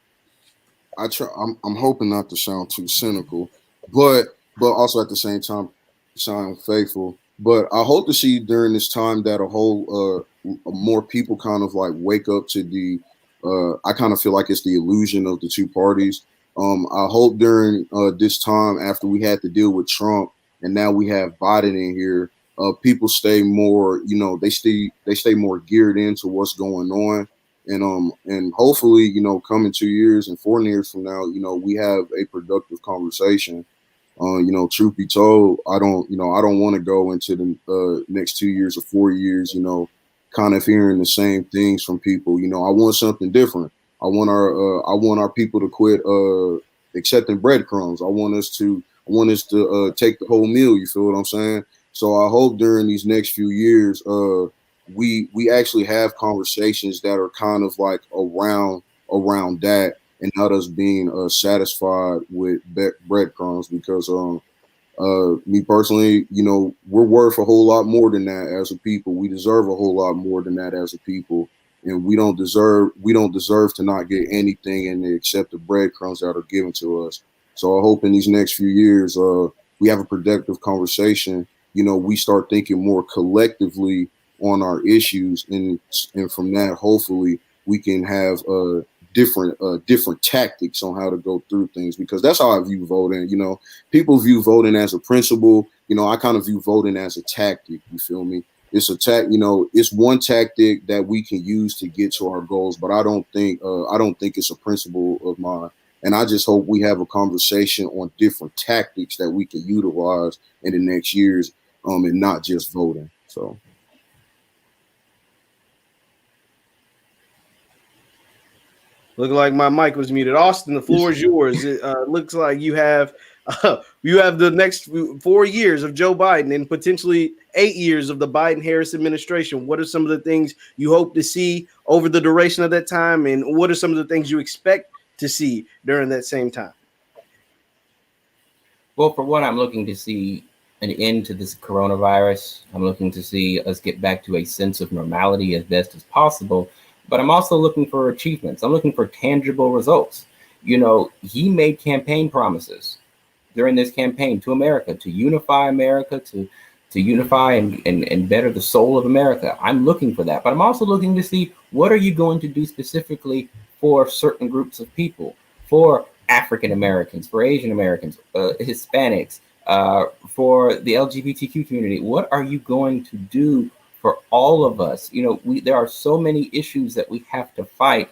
Speaker 2: I'm hoping not to sound too cynical, but also at the same time sound faithful. But I hope to see during this time that a whole more people kind of like wake up to the. I kind of feel like it's the illusion of the two parties. I hope during this time after we had to deal with Trump and now we have Biden in here, people stay more. They stay more geared into what's going on, and hopefully, come in 2 years and 4 years from now, we have a productive conversation. Truth be told, I don't want to go into the next 2 years or 4 years, kind of hearing the same things from people. I want something different. I want our people to quit accepting breadcrumbs. I want us to take the whole meal. You feel what I'm saying? So I hope during these next few years, we actually have conversations that are kind of like around that, and not us being satisfied with breadcrumbs, because me personally, we're worth a whole lot more than that as a people. We deserve a whole lot more than that as a people, and we don't deserve to not get anything and accept the breadcrumbs that are given to us. So I hope in these next few years, we have a productive conversation. We start thinking more collectively on our issues, and from that, hopefully, we can have different tactics on how to go through things, because that's how I view voting. People view voting as a principle. I kind of view voting as a tactic. You feel me? It's one tactic that we can use to get to our goals, but I don't think it's a principle of mine. And I just hope we have a conversation on different tactics that we can utilize in the next years, and not just voting. So.
Speaker 1: Looking like my mic was muted. Austin, the floor is yours. It looks like you have the next 4 years of Joe Biden and potentially 8 years of the Biden-Harris administration. What are some of the things you hope to see over the duration of that time, and what are some of the things you expect to see during that same time?
Speaker 3: Well, for one, I'm looking to see an end to this coronavirus. I'm looking to see us get back to a sense of normality as best as possible. But I'm also looking for achievements. I'm looking for tangible results. He made campaign promises during this campaign to America, to unify America, to unify and better the soul of America. I'm looking for that. But I'm also looking to see, what are you going to do specifically for certain groups of people, for African Americans, for Asian Americans, Hispanics, for the LGBTQ community? What are you going to do for all of us? There are so many issues that we have to fight.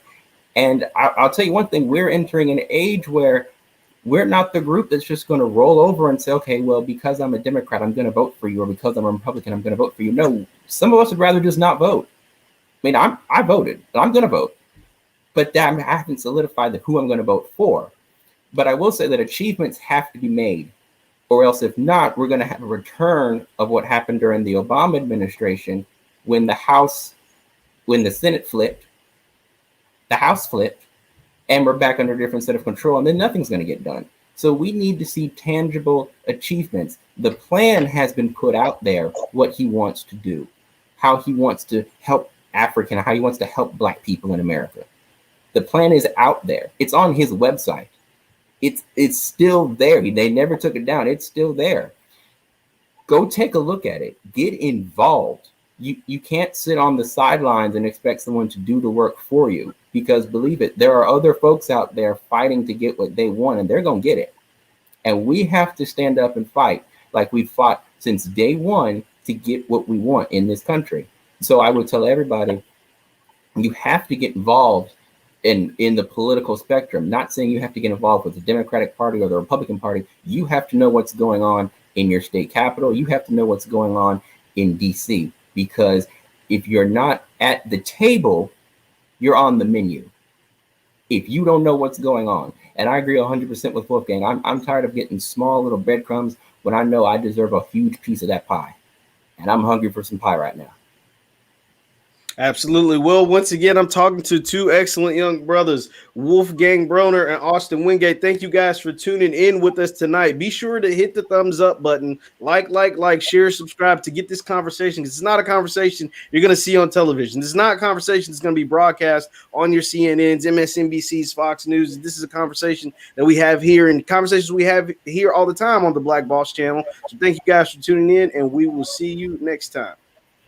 Speaker 3: And I'll tell you one thing, we're entering an age where we're not the group that's just going to roll over and say, okay, well, because I'm a Democrat, I'm going to vote for you, or because I'm a Republican, I'm going to vote for you. No, some of us would rather just not vote. I mean, I voted, and I'm going to vote, but I haven't solidified who I'm going to vote for. But I will say that achievements have to be made, or else if not, we're going to have a return of what happened during the Obama administration, when the Senate flipped, the House flipped, and we're back under a different set of control, and then nothing's going to get done. So we need to see tangible achievements. The plan has been put out there, what he wants to do, how he wants to help African, how he wants to help Black people in America. The plan is out there. It's on his website. It's still there. They never took it down. It's still there. Go take a look at it. Get involved. You can't sit on the sidelines and expect someone to do the work for you, because believe it, there are other folks out there fighting to get what they want, and they're going to get it. And we have to stand up and fight like we've fought since day one to get what we want in this country. So I would tell everybody, you have to get involved in the political spectrum. Not saying you have to get involved with the Democratic Party or the Republican Party. You have to know what's going on in your state capital. You have to know what's going on in DC, because if you're not at the table, you're on the menu. If you don't know what's going on, and I agree 100% with Wolfgang, I'm tired of getting small little breadcrumbs when I know I deserve a huge piece of that pie, and I'm hungry for some pie right now.
Speaker 1: Absolutely. Well, once again, I'm talking to two excellent young brothers, Wolfgang Broner and Austin Wingate. Thank you guys for tuning in with us tonight. Be sure to hit the thumbs up button, share, subscribe to get this conversation, because it's not a conversation you're going to see on television. This is not a conversation that's going to be broadcast on your CNNs, MSNBCs, Fox News. This is a conversation that we have here, and conversations we have here all the time on the Black Boss channel. So thank you guys for tuning in, and we will see you next time.